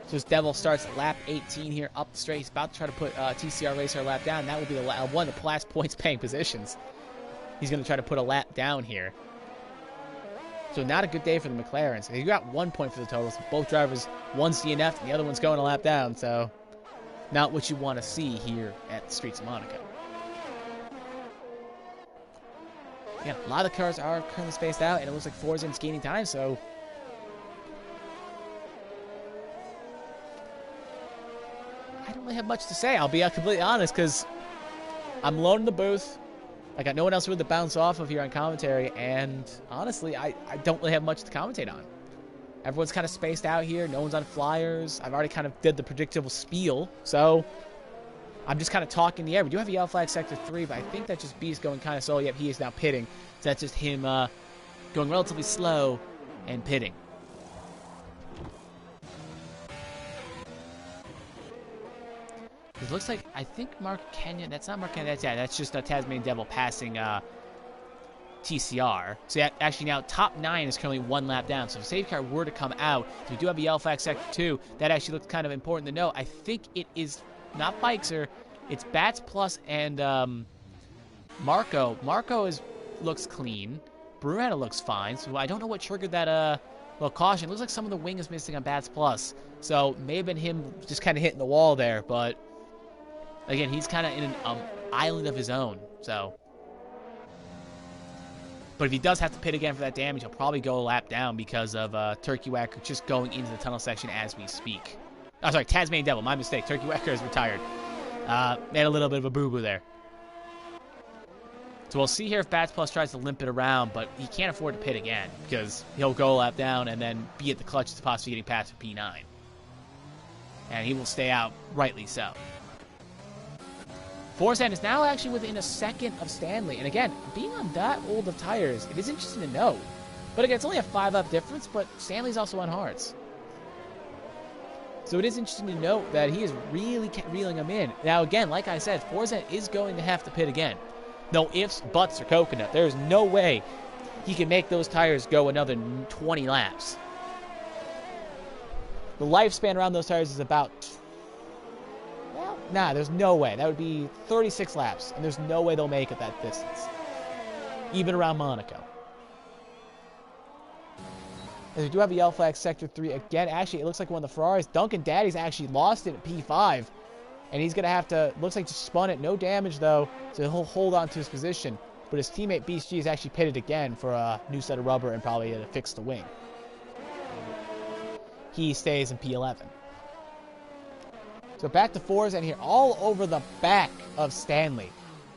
So as Devil starts at lap 18 here up the straight. He's about to try to put TCR Racer a lap down. That will be one of the last points paying positions. He's going to try to put a lap down here. So not a good day for the McLarens. You got 1 point for the total. So both drivers, one's DNF'd and the other one's going a lap down. So not what you want to see here at the streets of Monaco. Yeah, a lot of the cars are currently spaced out, and it looks like Forzan's gaining time, so I don't really have much to say. I'll be completely honest, because I'm alone in the booth. I got no one else really to bounce off of here on commentary, and honestly, I don't really have much to commentate on. Everyone's kind of spaced out here. No one's on flyers. I've already kind of did the predictable spiel, so I'm just kind of talking in the air. We do have a yellow flag sector 3, but I think that's just Beast going kind of solo. Yep, he is now pitting. So that's just him going relatively slow and pitting. It looks like, I think Mark Kenyon, that's not Mark Kenyon, that's just a Tasmanian Devil passing TCR. So yeah, actually now top 9 is currently 1 lap down. So if a safety car were to come out, so we do have a yellow flag sector 2, that actually looks kind of important to know. I think it is not Bikester, it's Bats Plus and Marco. Marco looks clean. Bruhana looks fine, so I don't know what triggered that well, caution. It looks like some of the wing is missing on Bats Plus. So may have been him just kind of hitting the wall there, but again, he's kind of in an island of his own, so. But if he does have to pit again for that damage, he'll probably go a lap down because of Turkey Whacker just going into the tunnel section as we speak. Oh, sorry, Tasmanian Devil, my mistake. Turkey Whacker is retired. Made a little bit of a boo-boo there. So we'll see here if Bats Plus tries to limp it around, but he can't afford to pit again because he'll go a lap down and then be at the clutch to possibly getting past for P9. And he will stay out, rightly so. Forzan is now actually within a second of Stanley. And again, being on that old of tires, it is interesting to know. But again, it's only a 5-up difference, but Stanley's also on hards. So it is interesting to note that he is really reeling them in. Now again, like I said, Forzan is going to have to pit again. No ifs, buts, or coconut. There's no way he can make those tires go another 20 laps. The lifespan around those tires is about... well, nah, there's no way. That would be 36 laps, and there's no way they'll make it that distance. Even around Monaco. As we do have a yellow flag sector 3 again. Actually, it looks like one of the Ferraris. Duncan Daddy's actually lost it at P5. And he's going to have to, looks like just spun it. No damage, though, so he'll hold on to his position. But his teammate Beast G is actually pitted again for a new set of rubber and probably to fix the wing. He stays in P11. So back to Forzan here, all over the back of Stanley.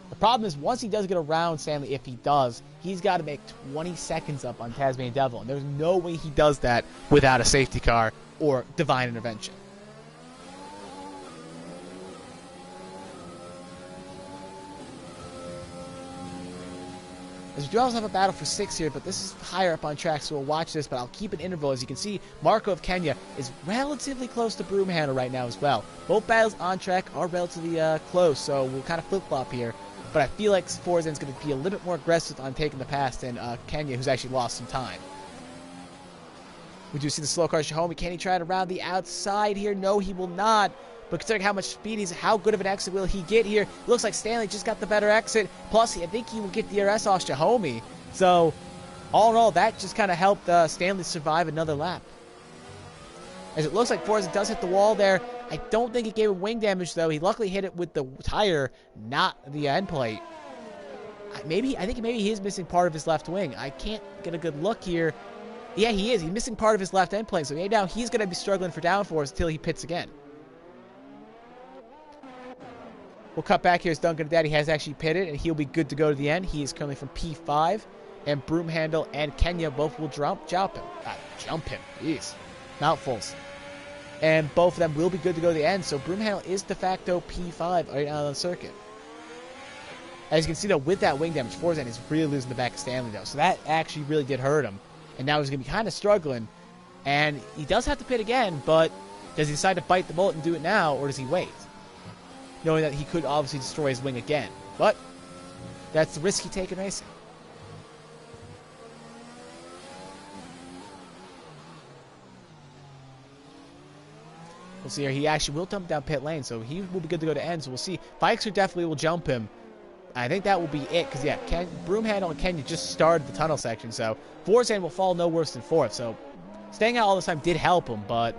The problem is, once he does get around Stanley, if he does, he's got to make 20 seconds up on Tasmanian Devil. And there's no way he does that without a safety car or divine intervention. As we do also have a battle for 6 here, but this is higher up on track, so we'll watch this, but I'll keep an interval. As you can see, Marco of Kenya is relatively close to Broomhandle right now as well. Both battles on track are relatively close, so we'll kind of flip-flop here. But I feel like Forzan's going to be a little bit more aggressive on taking the pass than Kenya, who's actually lost some time. We do see the slow car Shahome. Can he try it around the outside here? No, he will not. But considering how much speed he's, how good of an exit will he get here? Looks like Stanley just got the better exit. Plus, I think he will get the DRS off Shahome. So, all in all, that just kind of helped Stanley survive another lap. As it looks like Forzan does hit the wall there. I don't think it gave him wing damage, though. He luckily hit it with the tire, not the end plate. I think maybe he is missing part of his left wing. I can't get a good look here. Yeah, he is. He's missing part of his left end plate. So maybe now he's going to be struggling for downforce until he pits again. We'll cut back here as Duncan Daddy has actually pitted, and he'll be good to go to the end. He is currently from P5, and Broomhandle and Kenya both will jump him. Jeez. Mouthfuls. And both of them will be good to go to the end, so Broomhandle is de facto P5 right now on the circuit. As you can see, though, with that wing damage, Forzan is really losing the back of Stanley, though, so that actually really did hurt him. And now he's going to be kind of struggling, and he does have to pit again, but does he decide to bite the bullet and do it now, or does he wait? Knowing that he could obviously destroy his wing again. But that's the risk he takes in racing. We'll see here. He actually will dump down pit lane, so he will be good to go to end. So we'll see. Bikester definitely will jump him. I think that will be it, because, yeah, Broomhandle and Kenya just started the tunnel section, so Forzan will fall no worse than fourth. So staying out all this time did help him, but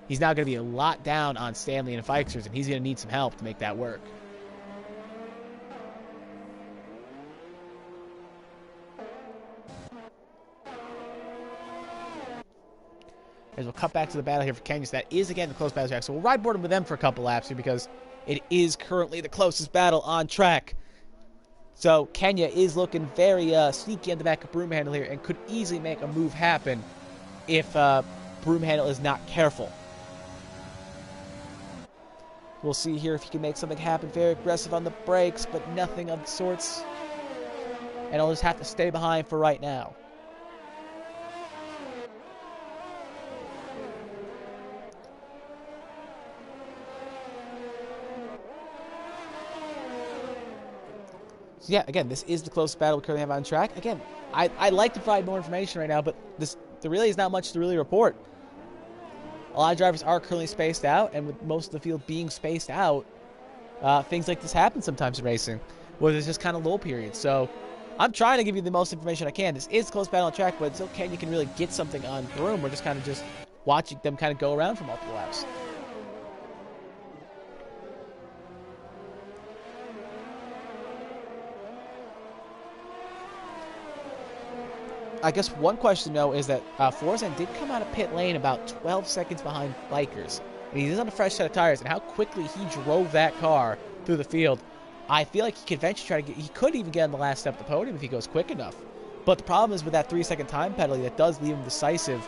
he's now going to be a lot down on Stanley and Fikesters, and he's going to need some help to make that work. As we'll cut back to the battle here for Kenya. So that is, again, the close battle track. So we'll ride board with them for a couple laps here because it is currently the closest battle on track. So Kenya is looking very sneaky on the back of Broomhandle here and could easily make a move happen if Broomhandle is not careful. We'll see here if he can make something happen. Very aggressive on the brakes, but nothing of the sorts. And I'll just have to stay behind for right now. So yeah, again, this is the closest battle we currently have on track. Again, I'd like to provide more information right now, but there really is not much to really report. A lot of drivers are currently spaced out, and with most of the field being spaced out, things like this happen sometimes in racing, where there's just kind of lull periods. So I'm trying to give you the most information I can. This is close battle on track, but it's okay. You can really get something on Broom. We're just kind of just watching them kind of go around for multiple laps. I guess one question, though, is that Forzan did come out of pit lane about 12 seconds behind Bikers. And he's on a fresh set of tires, and how quickly he drove that car through the field. I feel like he could eventually try to get... He could even get on the last step of the podium if he goes quick enough. But the problem is with that 3-second time penalty, that does leave him decisive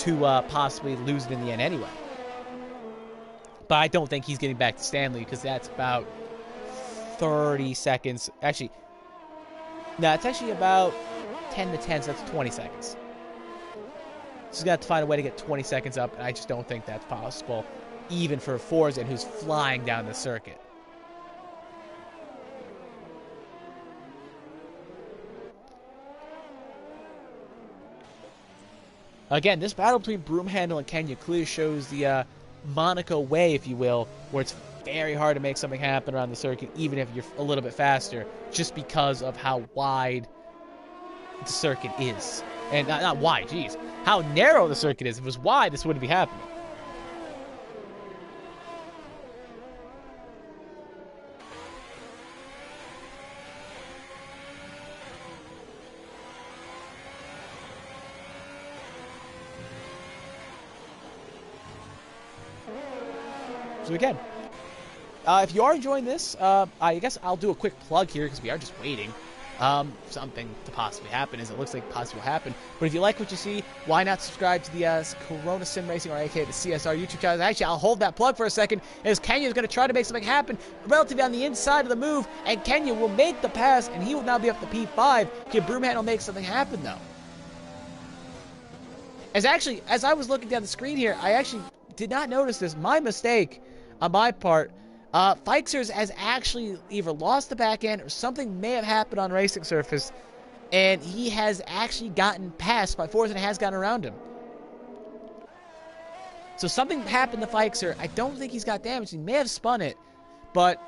to possibly lose it in the end anyway. But I don't think he's getting back to Stanley, because that's about 30 seconds. Actually, no, it's actually about 10 to 10, so that's 20 seconds. He's going to have to find a way to get 20 seconds up, and I just don't think that's possible, even for Forzan, who's flying down the circuit. Again, this battle between Broomhandle and Kenya clearly shows the Monaco way, if you will, where it's very hard to make something happen around the circuit, even if you're a little bit faster, just because of how wide the circuit is. And not wide, geez. How narrow the circuit is. If it was wide, this wouldn't be happening. So again, if you are enjoying this, I guess I'll do a quick plug here because we are just waiting. Something to possibly happen, as it looks like possibly will happen. But if you like what you see, why not subscribe to the Corona Sim Racing, or aka the CSR YouTube channel? Actually, I'll hold that plug for a second, as Kenya is going to try to make something happen relatively on the inside of the move, and Kenya will make the pass, and he will now be up to P5. Can Broomhandle make something happen, though? As I was looking down the screen here, I actually did not notice this. My mistake on my part. Fikesers has actually either lost the back end or something may have happened on racing surface, and he has actually gotten passed by Forzan and has gotten around him. So something happened to Fikeser. I don't think he's got damage. He may have spun it, but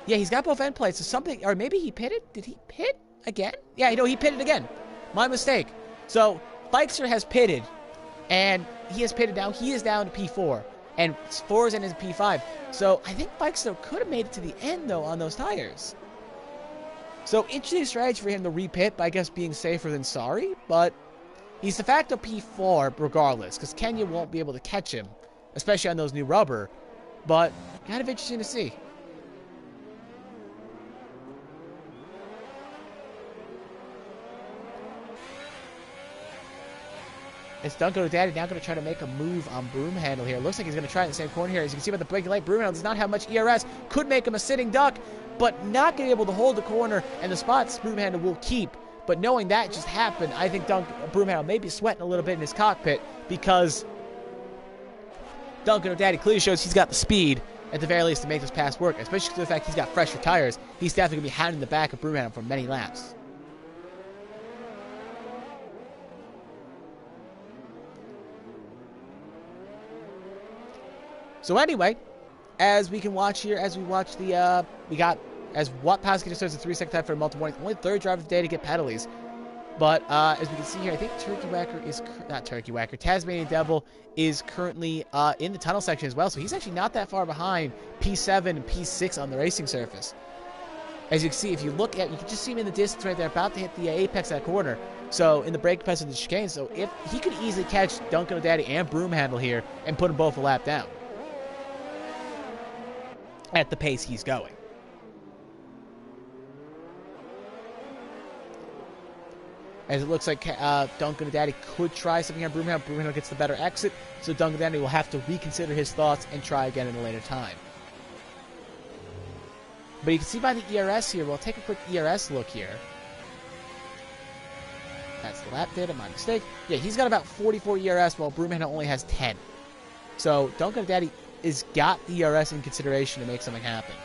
yeah, he's got both end plates. So something, or maybe he pitted? Did he pit again? Yeah, he pitted again. My mistake. So Fikeser has pitted, and he has pitted down. He is down to P4. And Forzan is P5. So I think Fikeser could have made it to the end, though, on those tires. So interesting strategy for him to repit by, I guess, being safer than sorry. But he's de facto P4 regardless, because Kenya won't be able to catch him, especially on those new rubber. But kind of interesting to see. It's Duncan O'Daddy now going to try to make a move on Broomhandle here. Looks like he's going to try it in the same corner here. As you can see by the braking light, Broomhandle does not have much ERS. Could make him a sitting duck, but not going to be able to hold the corner, and the spots Broomhandle will keep. But knowing that just happened, I think Broomhandle may be sweating a little bit in his cockpit, because Duncan O'Daddy clearly shows he's got the speed, at the very least, to make this pass work, especially to the fact he's got fresher tires. He's definitely going to be hounding the back of Broomhandle for many laps. So anyway, as we can watch here, as we watch the, as Watt Pascal starts a 3-second time for a multiple warning, only third driver of the day to get penalties. But as we can see here, I think Tasmanian Devil is currently in the tunnel section as well. So he's actually not that far behind P7 and P6 on the racing surface. As you can see, if you look at, you can just see him in the distance right there, about to hit the apex of that corner. So in the brake pass of the chicane, so if he could easily catch Duncan O'Daddy and Broomhandle here and put them both a lap down at the pace he's going. As it looks like Duncan and Daddy could try something on Broomhandle. Broomhandle gets the better exit, so Duncan and Daddy will have to reconsider his thoughts and try again at a later time. But you can see by the ERS here, we'll take a quick ERS look here. That's the lap data, my mistake. Yeah, he's got about 44 ERS, while Broomhandle only has 10. So Duncan and Daddy has got the ERS in consideration to make something happen.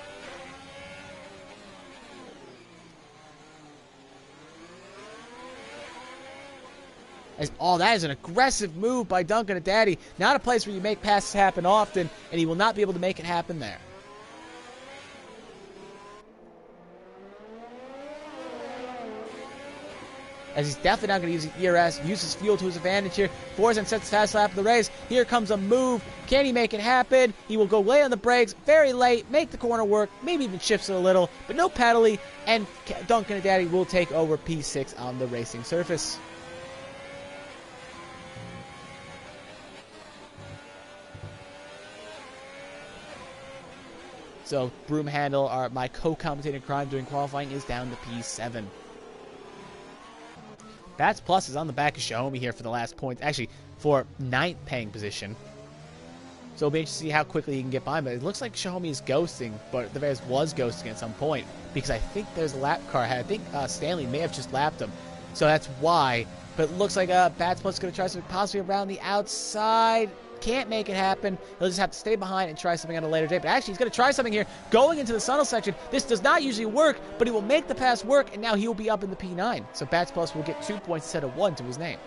That is an aggressive move by Duncan and Daddy. Not a place where you make passes happen often, and he will not be able to make it happen there. As he's definitely not going to use the ERS, use his fuel to his advantage here. Forzen sets the fast lap of the race. Here comes a move. Can he make it happen? He will go late on the brakes, very late, make the corner work, maybe even shifts it a little, but no penalty, and Duncan and Daddy will take over P6 on the racing surface. So Broomhandle, my co-commentator in crime during qualifying, is down to P7. Bats Plus is on the back of Xiaomi here for the last point. Actually, for 9th paying position. So it'll be interesting to see how quickly he can get by him. But it looks like Xiaomi is ghosting, but the Bears was ghosting at some point. Because I think there's a lap car ahead. I think Stanley may have just lapped him. So that's why. But it looks like Bats Plus is going to try something possibly around the outside. Can't make it happen. He'll just have to stay behind and try something on a later date. But actually, he's going to try something here. Going into the Sunnel section. This does not usually work, but he will make the pass work, and now he will be up in the P9. So Bats Plus will get 2 points instead of 1 to his name.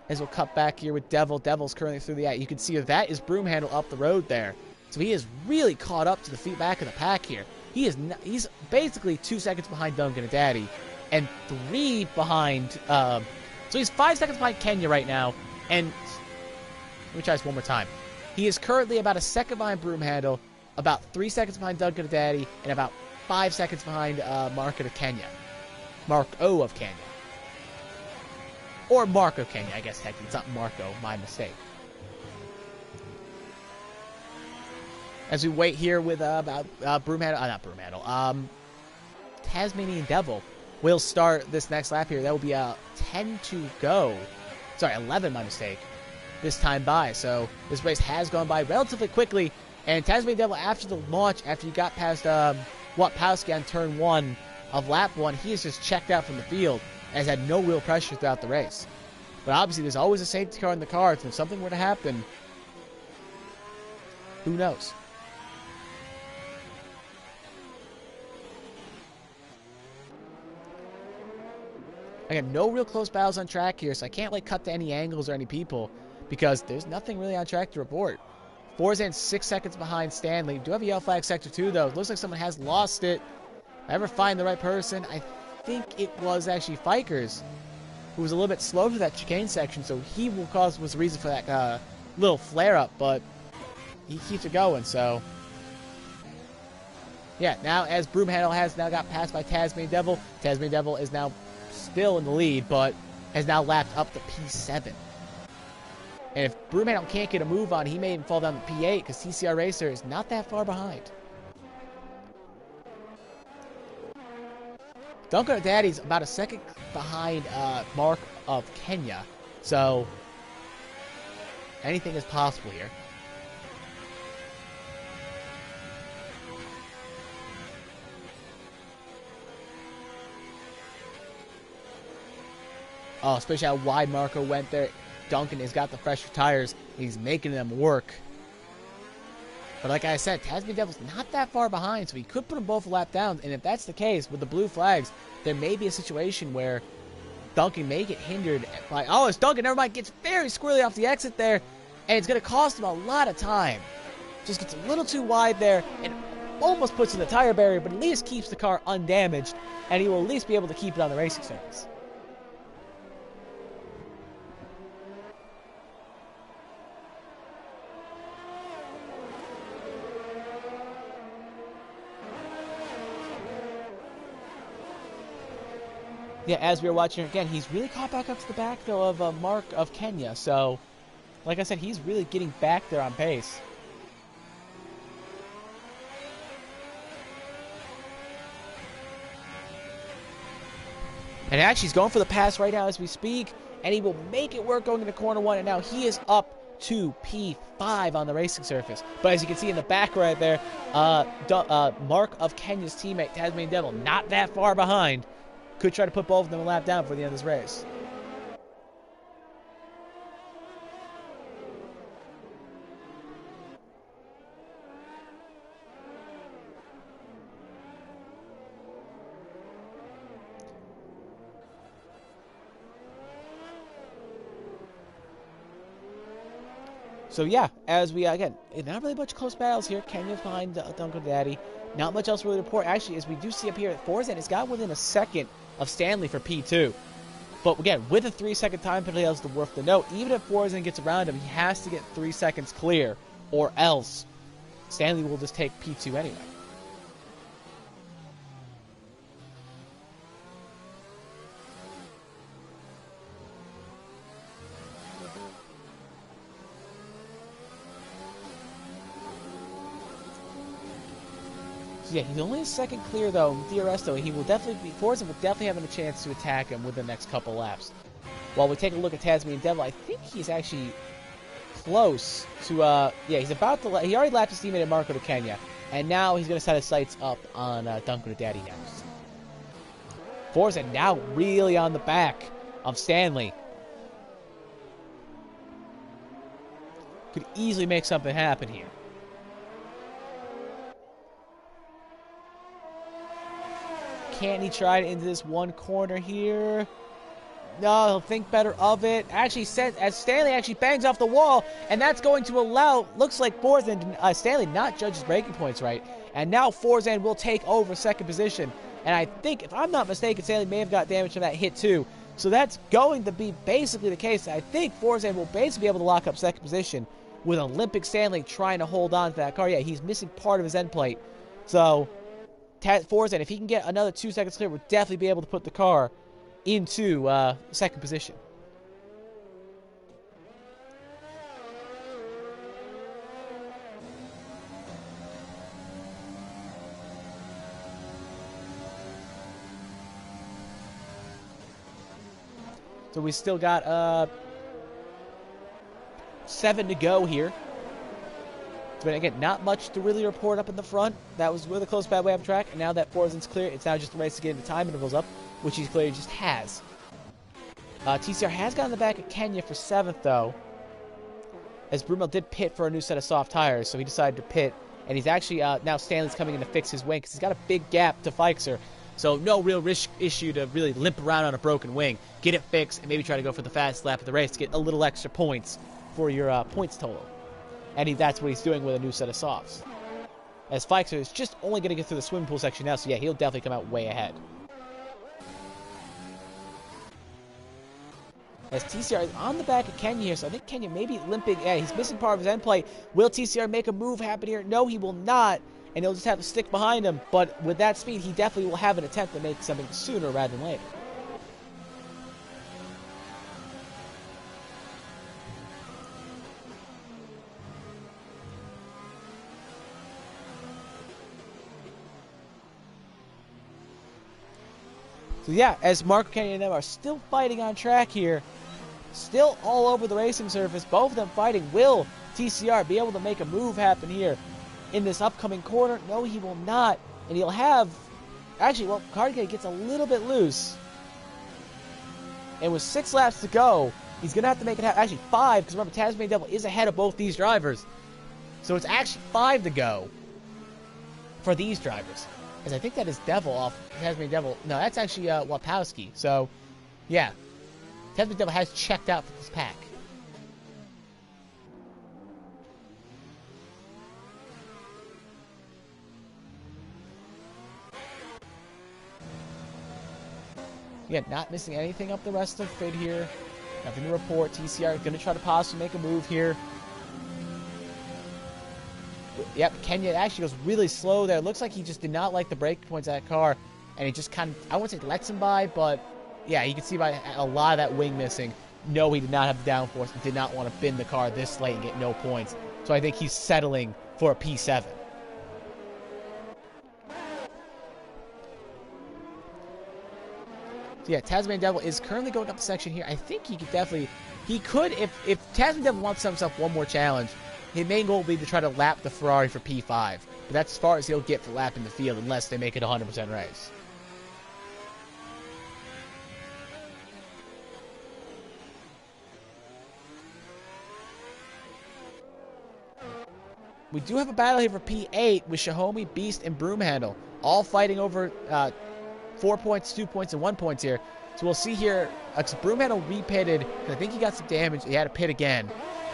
As we'll cut back here with Devil. Devil's currently through the... You can see that is Broomhandle up the road there. So he is really caught up to the back of the pack here. He's basically 2 seconds behind Duncan and Daddy, and 3 behind... So he's 5 seconds behind Kenya right now, and let me try this one more time. He is currently about a second behind Broomhandle, about 3 seconds behind Duncan and Daddy, and about 5 seconds behind Marco of Kenya. Or Marco Kenya, I guess technically. It's not Marco, my mistake. As we wait here with Tasmanian Devil. We'll start this next lap here. That will be 10 to go. Sorry, 11, my mistake. This time by. So this race has gone by relatively quickly. And Tasmanian Devil, after the launch, after you got past Wapowski on turn 1 of lap 1, he has just checked out from the field and has had no real pressure throughout the race. But obviously, there's always a safety car in the cards, and if something were to happen, who knows? Again, no real close battles on track here, so I can't cut to any angles or any people because there's nothing really on track to report. Forzan 6 seconds behind Stanley. Do have a yellow flag sector 2 though. It looks like someone has lost it. If I ever find the right person, I think it was actually Fikers, who was a little bit slow through that chicane section, so he was the reason for that little flare up, but he keeps it going. So yeah, now as Broomhandle has now got passed by Tasmanian Devil. Tasmanian Devil is now still in the lead, but has now lapped up to P7. And if Broomhandle can't get a move on, he may even fall down to P8 because CSR Racer is not that far behind. Duncan and Daddy's about a second behind Mark of Kenya, so anything is possible here. Oh, especially how wide Marco went there. Duncan has got the fresher tires. He's making them work. But like I said, Tasmanian Devil's not that far behind, so he could put them both a lap down. And if that's the case, with the blue flags, there may be a situation where Duncan may get hindered by... Oh, it's Duncan, never mind, gets very squirrely off the exit there. And it's going to cost him a lot of time. Just gets a little too wide there and almost puts in the tire barrier, but at least keeps the car undamaged. And he will at least be able to keep it on the racing surface. Yeah, as we were watching again, he's really caught back up to the back, though, of Mark of Kenya. So, like I said, he's really getting back there on pace. And actually, he's going for the pass right now as we speak, and he will make it work going into corner 1, and now he is up to P5 on the racing surface. But as you can see in the back right there, Mark of Kenya's teammate, Tasmanian Devil, not that far behind. Could try to put both of them a lap down for the end of this race. So yeah, as we, again, not really much close battles here. Kenya's behind Duncan Daddy. Not much else really to report. Actually, as we do see up here at Forzen, it's got within a second of Stanley for P2. But again, with a 3-second time penalty, that's worth the note. Even if Forzen gets around him, he has to get 3 seconds clear, or else Stanley will just take P2 anyway. Yeah, he's only a second clear, though. DRS, though, he will definitely be... Forza will definitely have a chance to attack him within the next couple laps. While we take a look at Tasmanian Devil, I think he's actually close to... yeah, he's about to... He already lapped his teammate Marco to Kenya. And now he's going to set his sights up on Duncan to Daddy next. Forza now really on the back of Stanley. Could easily make something happen here. Can he try it into this one corner here? No, he'll think better of it. Actually, as Stanley actually bangs off the wall, and that's going to allow, looks like Stanley not judge his braking points right. And now Forzan will take over second position. And I think, if I'm not mistaken, Stanley may have got damage from that hit too. So that's going to be basically the case. I think Forzan will basically be able to lock up second position with Olympic Stanley trying to hold on to that car. Yeah, he's missing part of his end plate. So Forzan, if he can get another 2 seconds clear, will definitely be able to put the car into second position. So we still got 7 to go here. But again, not much to really report up in the front. That was really close bad way up track. And now that Forzan's clear, it's now just a race to get into time intervals up, which he's clearly just has. TCR has gotten the back of Kenya for 7th, though, as Brumel did pit for a new set of soft tires, so he decided to pit. And he's actually, now Stanley's coming in to fix his wing, because he's got a big gap to Feixer. So no real issue to really limp around on a broken wing. Get it fixed, and maybe try to go for the fastest lap of the race to get a little extra points for your points total. And that's what he's doing with a new set of softs. As Feixer is just only going to get through the swimming pool section now, so yeah, he'll definitely come out way ahead. As TCR is on the back of Kenya here, so I think Kenya may be limping. Yeah, he's missing part of his end plate. Will TCR make a move happen here? No, he will not, and he'll just have to stick behind him. But with that speed, he definitely will have an attempt to make something sooner rather than later. So yeah, as Marco Kenya and them are still fighting on track here, still all over the racing surface, both of them fighting. Will TCR be able to make a move happen here in this upcoming corner? No, he will not. And he'll have... Actually, well, Cardigan gets a little bit loose. And with 6 laps to go, he's going to have to make it happen. Actually, 5, because remember, Tasmanian Devil is ahead of both these drivers. So it's actually 5 to go for these drivers. As I think that is Devil off Tasmanian Devil. No, that's actually Wapowski. So, yeah. Tasmanian Devil has checked out for this pack. Again, not missing anything up the rest of the fit here. Nothing to report. TCR going to try to possibly make a move here. Yep, Kenya actually goes really slow there. It looks like he just did not like the brake points of that car. And he just kind of, I wouldn't say lets him by, but yeah, you can see by a lot of that wing missing. No, he did not have the downforce and did not want to bin the car this late and get no points. So I think he's settling for a P7. So yeah, Tasmanian Devil is currently going up the section here. I think he could definitely, if Tasmanian Devil wants himself one more challenge, his main goal will be to try to lap the Ferrari for P5. But that's as far as he'll get for lapping the field unless they make it a 100% race. We do have a battle here for P8 with Xiaomi, Beast, and Broomhandle, all fighting over 4 points, 2 points, and 1 point here. So we'll see here. Broomhandle repitted because I think he got some damage. He had to pit again.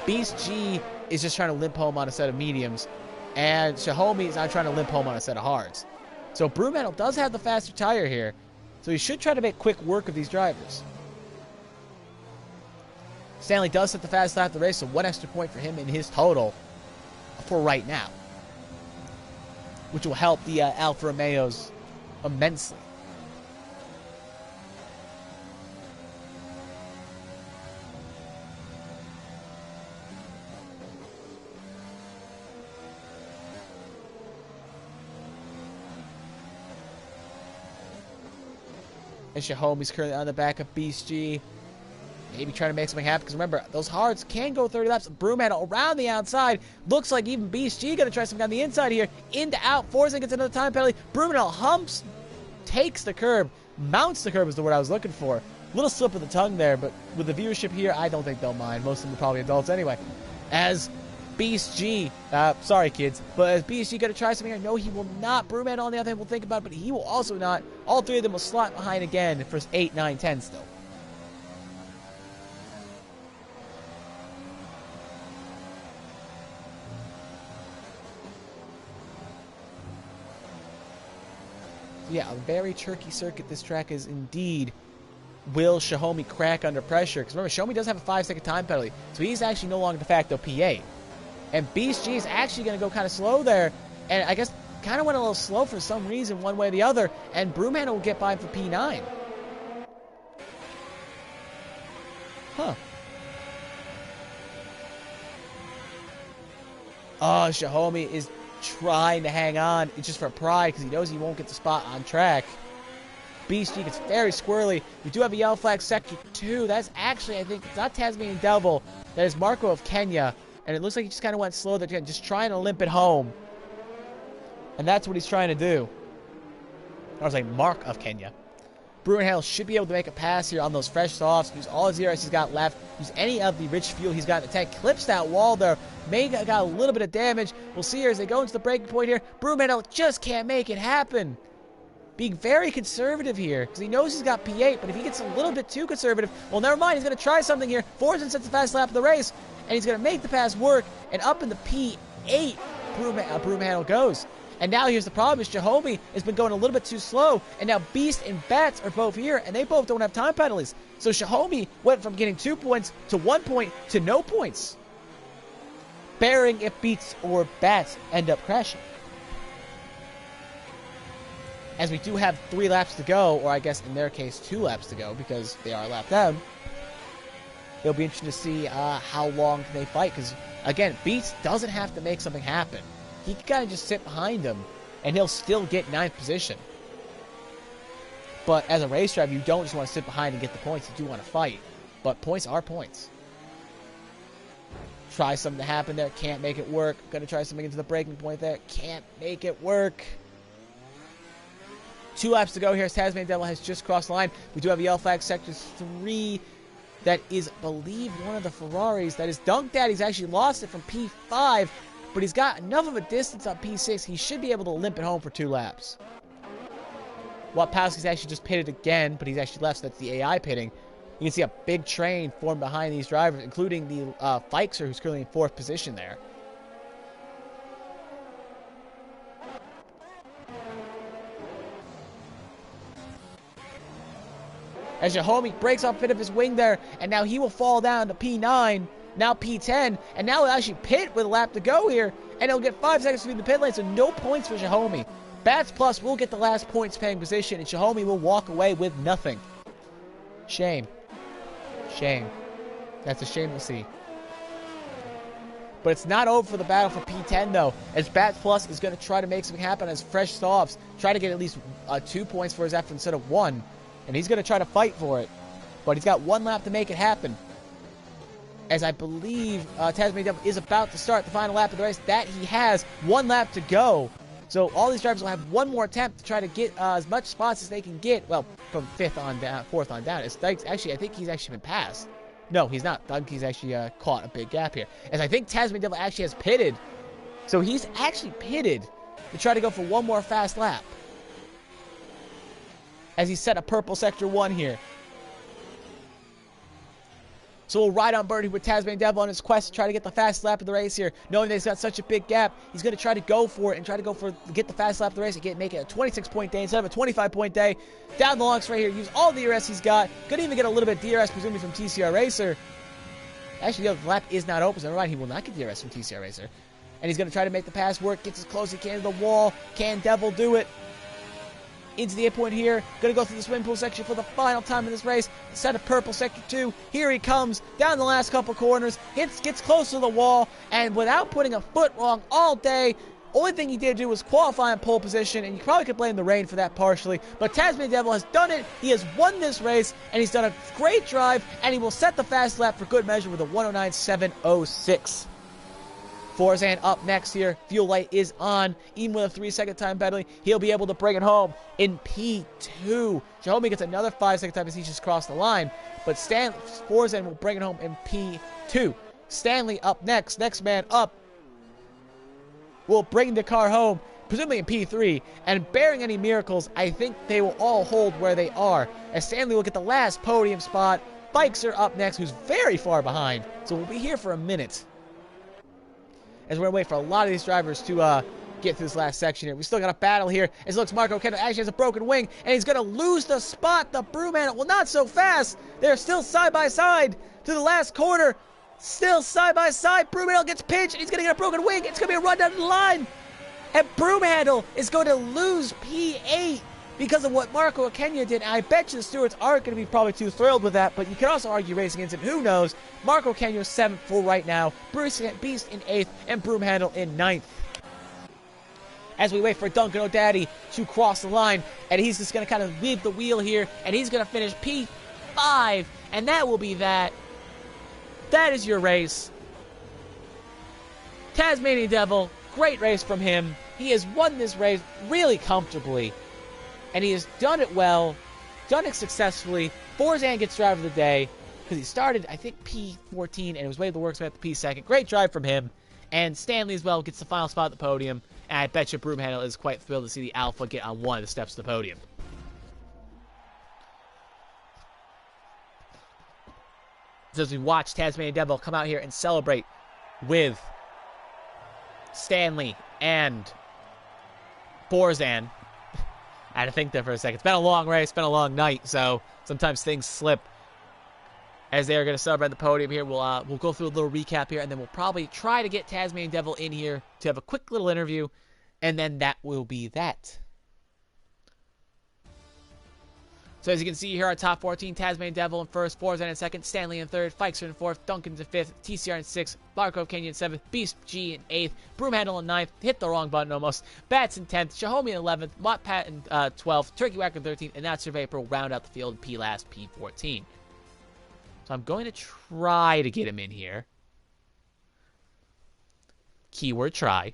Beast G is just trying to limp home on a set of mediums, and Xiaomi is now trying to limp home on a set of hards. So Broomhandle does have the faster tire here, so he should try to make quick work of these drivers. Stanley does set the fastest lap of the race, so 1 extra point for him in his total for right now, which will help the Alfa Romeos immensely. And Xiaomi's currently on the back of Beast G. Maybe trying to make something happen, because remember, those hards can go 30 laps. Broomhandle around the outside. Looks like even Beast G going to try something on the inside here. Into out. Forza gets another time penalty. Broomhandle humps, takes the curb. Mounts the curb is the word I was looking for. Little slip of the tongue there, but with the viewership here, I don't think they'll mind. Most of them are probably adults anyway. As Beast G, sorry kids, but as Beast G going to try something here, no, he will not. Broomhandle on the other hand will think about it, but he will also not. All three of them will slot behind again for 8, 9, 10 still. Yeah, a very tricky circuit this track is indeed. Will Xiaomi crack under pressure? Because remember, Xiaomi does have a 5-second time penalty, so he's actually no longer de facto P8. And Beast G is actually going to go kind of slow there, and I guess kind of went a little slow for some reason, one way or the other, and Broomhandle will get by him for P9. Huh. Oh, Xiaomi is trying to hang on. It's just for pride because he knows he won't get the spot on track. Beast G gets very squirrely. We do have a yellow flag sector 2. That's actually, I think, it's not Tasmanian Devil. That is Marco of Kenya. And it looks like he just kind of went slow there, just trying to limp it home. And that's what he's trying to do. I was like, Mark of Kenya. Broomhandle should be able to make a pass here on those fresh softs. Use all his ERS he's got left. Use any of the rich fuel he's got in the tank. Clips that wall there. May got a little bit of damage. We'll see here as they go into the breaking point here. Broomhandle just can't make it happen. Being very conservative here because he knows he's got P8, but if he gets a little bit too conservative, well, never mind. He's going to try something here. Forza sets the fast lap of the race, and he's going to make the pass work. And up in the P8, Broomhandle goes. And now here's the problem is Xiaomi has been going a little bit too slow, and now Beast and Bats are both here, and they both don't have time penalties. So Xiaomi went from getting 2 points to 1 point to no points, barring if Beats or Bats end up crashing. As we do have 3 laps to go, or I guess in their case 2 laps to go because they are a lap down. It'll be interesting to see how long can they fight because, again, Beats doesn't have to make something happen. He can kind of just sit behind him, and he'll still get 9th position. But as a race driver, you don't just want to sit behind and get the points. You do want to fight. But points are points. Try something to happen there. Can't make it work. Going to try something into the breaking point there. Can't make it work. 2 laps to go here as Tasmanian Devil has just crossed the line. We do have a yellow flag sector 3. That is, I believe, one of the Ferraris. That is Dunk Daddy's actually lost it from P5. But he's got enough of a distance on P6, he should be able to limp it home for 2 laps. Wapowski's actually just pitted again, but he's actually left, so that's the AI pitting. You can see a big train formed behind these drivers, including the Feixer, who's currently in 4th position there. As Xiaomi breaks off a bit of his wing there, and now he will fall down to P9. Now P10, and now he'll actually pit with a lap to go here, and he'll get 5 seconds to leave the pit lane, so no points for Xiaomi. Bats Plus will get the last points paying position, and Xiaomi will walk away with nothing. Shame. Shame. That's a shame to see. But it's not over for the battle for P10, though, as Bats Plus is going to try to make something happen as fresh softs, try to get at least 2 points for his effort instead of 1. and he's going to try to fight for it. But he's got 1 lap to make it happen. As I believe Tasmanian Devil is about to start the final lap of the race. That he has 1 lap to go. So all these drivers will have 1 more attempt to try to get as much spots as they can get. Well, from 4th on down. Actually, I think he's actually been passed. No, he's not. He's actually caught a big gap here. As I think Tasmanian Devil actually has pitted. So he's actually pitted to try to go for 1 more fast lap. As he set a purple sector 1 here. So we'll ride on Birdie with Tasmanian Devil on his quest to try to get the fastest lap of the race here. Knowing that he's got such a big gap, he's going to try to go for it and try to get the fast lap of the race and make it a 26-point day instead of a 25-point day. Down the long straight here, use all the DRS he's got. Could even get a little bit of DRS, presumably from TCR Racer. Actually, the lap is not open, so never mind, he will not get DRS from TCR Racer. And he's going to try to make the pass work, gets as close as he can to the wall. Can Devil do it? Into the 8-point here. Going to go through the swimming pool section for the final time in this race. Set a purple sector 2. Here he comes down the last couple corners. Gets close to the wall. And without putting a foot wrong all day, only thing he did do was qualify in pole position. And you probably could blame the rain for that partially. But Tasmanian Devil has done it. He has won this race. And he's done a great drive. And he will set the fast lap for good measure with a 109.706. Forzan up next here. Fuel light is on. Even with a 3-second time penalty, he'll be able to bring it home in P2. Jahome gets another 5-second time as he just crossed the line. But Forzan will bring it home in P2. Stanley up next. Next man up will bring the car home, presumably in P3. And bearing any miracles, I think they will all hold where they are. As Stanley will get the last podium spot. Bikes are up next, who's very far behind. So we'll be here for a minute, as we're going to wait for a lot of these drivers to get to this last section here. We still got a battle here. As it looks, Marco Kendall actually has a broken wing, and he's going to lose the spot. The Brewman, well, not so fast. They're still side by side to the last corner. Still side by side. Brewman gets pinched, and he's going to get a broken wing. It's going to be a run down the line. And Broomhandle is going to lose P8 because of what Marco Kenya did. And I bet you the stewards aren't going to be probably too thrilled with that, but you can also argue racing against him. Who knows? Marco Kenya is 7th full right now. Bruce Beast in 8th, and Broomhandle in 9th. As we wait for Duncan O'Daddy to cross the line, and he's just going to kind of leave the wheel here, and he's going to finish P5, and that will be that. That is your race. Tasmanian Devil, great race from him. He has won this race really comfortably. And he has done it well, done it successfully. Forzan gets driver of the day because he started, I think, P14, and it was way the works at the P2nd. Great drive from him. And Stanley as well gets the final spot at the podium. And I bet you Broomhandle is quite thrilled to see the Alpha get on one of the steps of the podium. So as we watch Tasmanian Devil come out here and celebrate with Stanley and Forzan. I had to think there for a second. It's been a long race, it's been a long night, so sometimes things slip. As they are going to celebrate the podium here, we'll go through a little recap here, and then we'll probably try to get Tasmanian Devil in here to have a quick little interview, and then that will be that. So as you can see here, our top 14, Tasmanian Devil in first, Forzan in second, Stanley in third, Fikes in fourth, Duncan's in fifth, TCR in sixth, Barcove Kenya in seventh, Beast G in eighth, Broomhandle in ninth, hit the wrong button almost, Bats in 10th, Shahome in 11th, Mott Pat in 12th, Turkey Whacker in 13th, and that Survey will round out the field P last, P14. So I'm going to try to get him in here. Keyword try.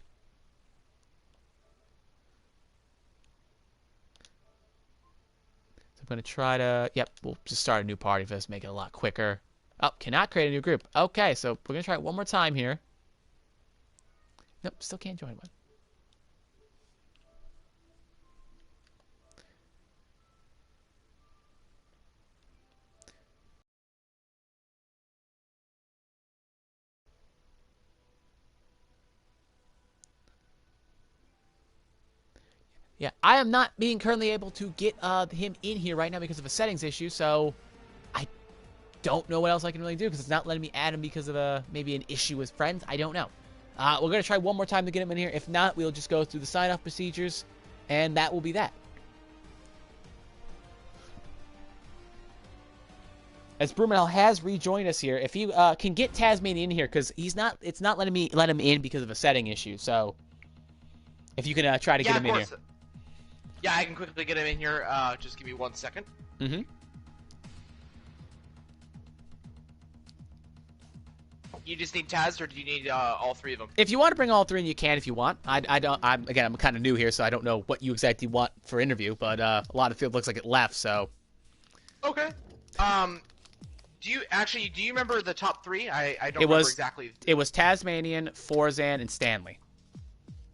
I'm going to try to, yep, we'll just start a new party for this, make it a lot quicker. Oh, cannot create a new group. Okay, so we're going to try it one more time here. Nope, still can't join one. Yeah, I am not being currently able to get him in here right now because of a settings issue, so I don't know what else I can really do because it's not letting me add him because of maybe an issue with friends. I don't know. We're going to try one more time to get him in here. If not, we'll just go through the sign-off procedures, and that will be that. As Brumanel has rejoined us here, if he can get Tasmanian in here, because it's not letting me let him in because of a setting issue, so if you can try to get him in here. Yeah, I can quickly get him in here. Just give me 1 second. Mm-hmm. You just need Taz, or do you need all three of them? If you want to bring all three in, you can if you want. I don't. I'm kind of new here, so I don't know what you exactly want for interview. But a lot of field looks like it left. So. Okay. Do you remember the top three? I don't remember exactly. It was Tasmanian, Forzan, and Stanley.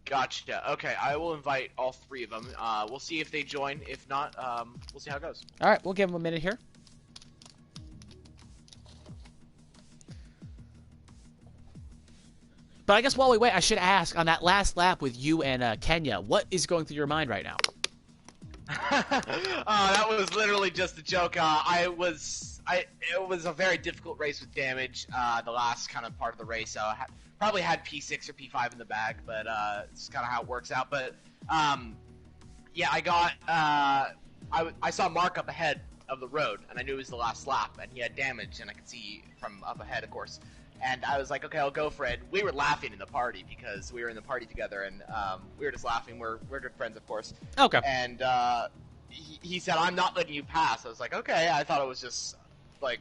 Gotcha. Okay, I will invite all three of them. We'll see if they join. If not, we'll see how it goes. All right, we'll give them a minute here. But I guess while we wait, I should ask, on that last lap with you and Kenya, what is going through your mind right now? That was literally just a joke. It was a very difficult race with damage. The last kind of part of the race, probably had P6 or P5 in the bag, but it's kind of how it works out. But yeah, I saw Mark up ahead of the road, and I knew it was the last lap, and he had damage, and I could see from up ahead, of course. And I was like, okay, I'll go for it. We were laughing in the party because we were in the party together, and we were just laughing. We're good friends, of course. Okay. And he said, I'm not letting you pass. I was like, okay. I thought it was just, like,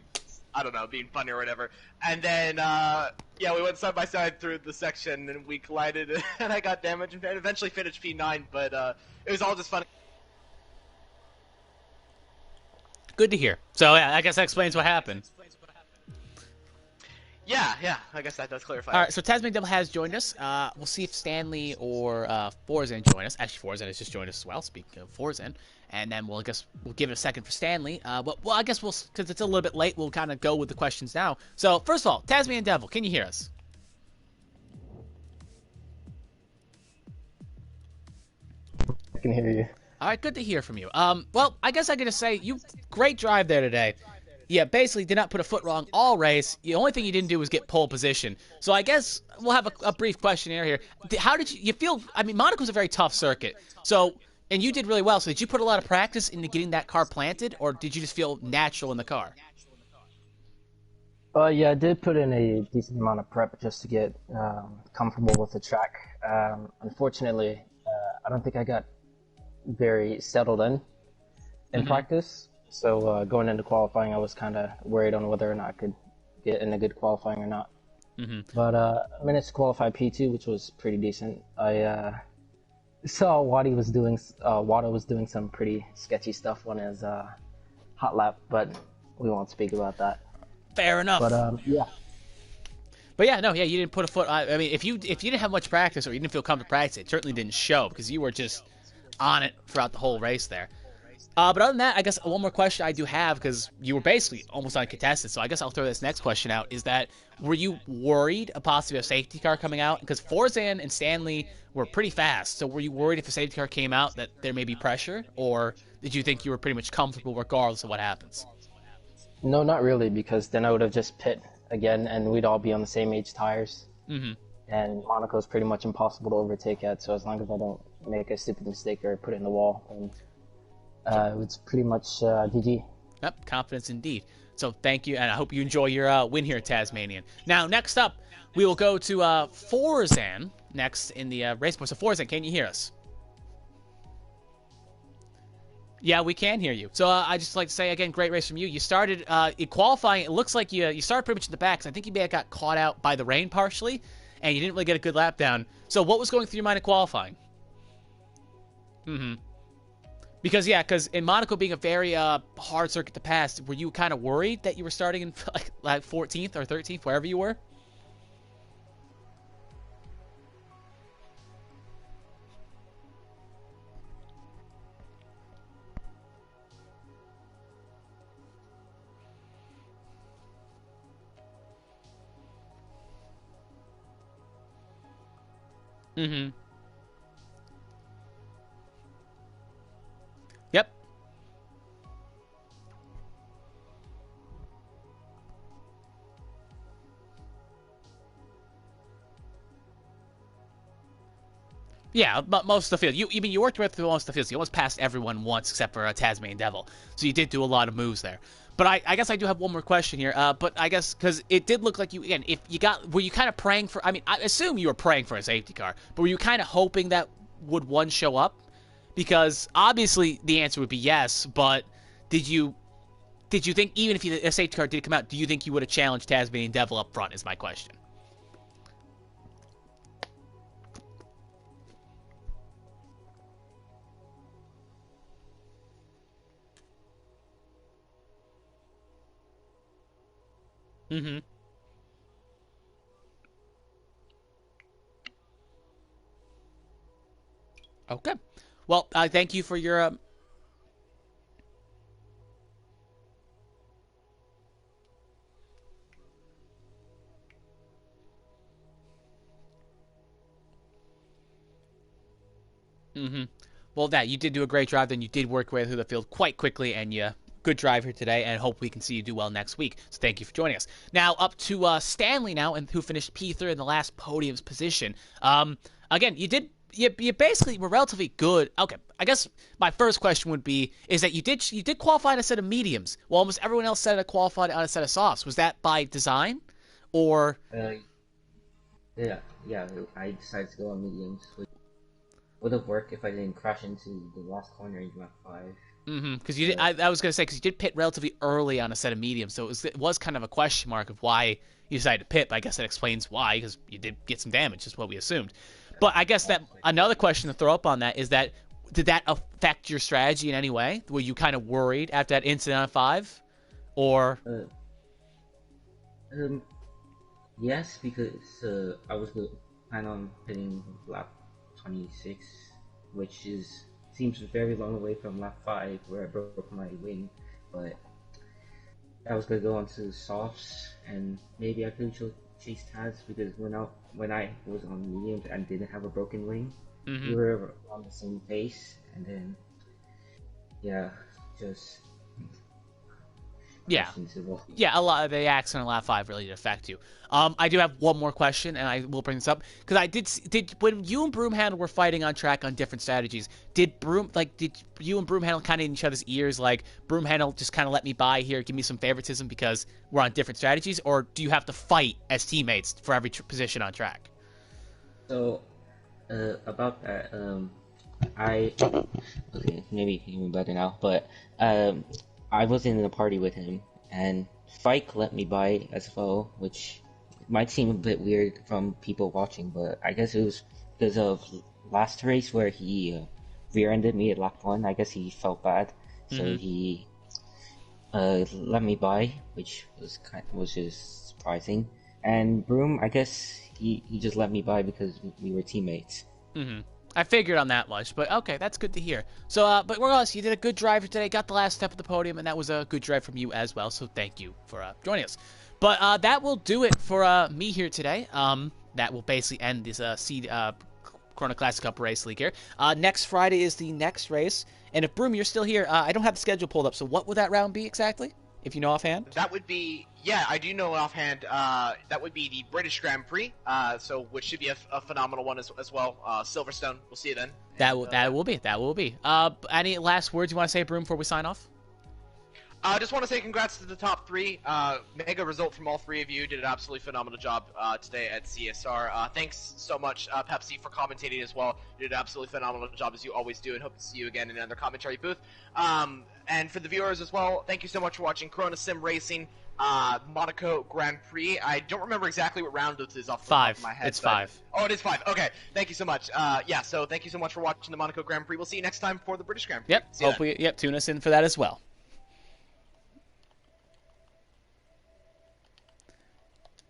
I don't know, being funny or whatever. And then, yeah, we went side by side through the section, and we collided, and I got damaged, and eventually finished P9, but it was all just funny. Good to hear. So, yeah, I guess that explains what happened. Yeah, I guess that does clarify. All right, so Tasmanian Devil has joined us. We'll see if Stanley or Forzan join us. Actually, Forzan has just joined us as well, speaking of Forzan. And then we'll give it a second for Stanley. But I guess because it's a little bit late, we'll kind of go with the questions now. So, first of all, Tasmanian Devil, can you hear us? I can hear you. All right, good to hear from you. Well, I guess I got to say, great drive there today. Yeah, basically did not put a foot wrong all race. The only thing you didn't do was get pole position. So I guess we'll have a brief questionnaire here. How did you feel? I mean, Monaco's a very tough circuit. So, and you did really well. So did you put a lot of practice into getting that car planted, or did you just feel natural in the car? Yeah, I did put in a decent amount of prep just to get comfortable with the track. Unfortunately, I don't think I got very settled in practice. So going into qualifying, I was kind of worried on whether or not I could get in a good qualifying or not. But I managed to qualify P2, which was pretty decent. I saw Wada was doing some pretty sketchy stuff on his hot lap, but we won't speak about that. Fair enough. But yeah. But yeah, no, yeah, you didn't put a foot. I mean, if you didn't have much practice or you didn't feel comfortable practicing, it certainly didn't show because you were just on it throughout the whole race there. But other than that, I guess one more question I do have, because you were basically almost uncontested, so I guess I'll throw this next question out, is that were you worried of possibly a safety car coming out? Because Forzan and Stanley were pretty fast, so were you worried if a safety car came out that there may be pressure, or did you think you were pretty much comfortable regardless of what happens? No, not really, because then I would have just pit again, and we'd all be on the same age tires. And Monaco's pretty much impossible to overtake at, so as long as I don't make a stupid mistake or put it in the wall, and it's pretty much GG. Yep, confidence indeed. So thank you, and I hope you enjoy your win here, Tasmanian. Now, next up, we will go to Forzan next in the race board. So Forzan, can you hear us? Yeah, we can hear you. So I just like to say, again, great race from you. You started in qualifying. It looks like you started pretty much in the back, 'cause I think you may have got caught out by the rain partially, and you didn't really get a good lap down. So what was going through your mind in qualifying? Because in Monaco being a very hard circuit to pass, were you kind of worried that you were starting in like 14th or 13th, wherever you were? Yep. Yeah, but most of the field. You worked with most of the field. You almost passed everyone once except for Tasmanian Devil. So you did do a lot of moves there. But I guess I do have one more question here. But I guess because it did look like you, again, were you kind of praying for, I mean, I assume you were praying for a safety car, but were you kind of hoping that would one show up? Because obviously the answer would be yes, but did you think, even if a safety car did come out, do you think you would have challenged Tasmanian Devil up front, is my question. Mm-hmm. Okay. Well, thank you for your... Mm-hmm. Well, you did do a great drive, then you did work your way through the field quite quickly, and you good drive here today, and hope we can see you do well next week. So thank you for joining us. Now up to Stanley now, and who finished P3 in the last podium's position. Again, you basically were relatively good. Okay, I guess my first question would be is that you did qualify on a set of mediums, while almost everyone else qualified on a set of softs. Was that by design, or? Yeah. I decided to go on mediums. Would have worked if I didn't crash into the last corner in lap 5. Mm-hmm. Because you did. I was gonna say, because you did pit relatively early on a set of mediums, so it was kind of a question mark of why you decided to pit. But I guess that explains why, because you did get some damage, is what we assumed. But I guess that another question to throw up on that is that did that affect your strategy in any way? Were you kind of worried after that incident on 5, or? Yes, because I was planning on hitting lap 26, which seems very long away from lap 5 where I broke my wing, but I was gonna go on to softs, and maybe I could chase Taz, because when I was on mediums and didn't have a broken wing, we were on the same pace, and then Yeah, a lot of the accident in lap 5 really did affect you. I do have one more question, and I will bring this up because I did when you and Broomhandle were fighting on track on different strategies. Did you and Broomhandle kind of in each other's ears, like Broomhandle just kind of let me by here, give me some favoritism because we're on different strategies, or do you have to fight as teammates for every position on track? So about that, okay, maybe even better now, but I was in a party with him, and Fike let me by as well, which might seem a bit weird from people watching, but I guess it was because of last race where he rear-ended me at lap 1. I guess he felt bad, so he let me by, which was just surprising. And Broom, I guess he just let me by because we were teammates. I figured on that much, but okay, that's good to hear. So, but regardless, you did a good drive today, got the last step of the podium, and that was a good drive from you as well, so thank you for joining us. But that will do it for me here today. That will basically end this Corona Classic Cup race league here. Next Friday is the next race, and if Broom, you're still here, I don't have the schedule pulled up, so what would that round be exactly, if you know offhand? That would be, yeah, I do know offhand. That would be the British Grand Prix, which should be a phenomenal one as well. Silverstone, we'll see you then. That will be. Any last words you want to say, Broom, before we sign off? I just want to say congrats to the top 3. Mega result from all 3 of you. Did an absolutely phenomenal job today at CSR. Thanks so much, Pepsi, for commentating as well. You did an absolutely phenomenal job, as you always do, and hope to see you again in another commentary booth. And for the viewers as well, thank you so much for watching Corona Sim Racing Monaco Grand Prix. I don't remember exactly what round this is off the top of my head. It's 5. Oh, it is 5. Okay, thank you so much. So thank you so much for watching the Monaco Grand Prix. We'll see you next time for the British Grand Prix. Yep, hopefully, tune us in for that as well.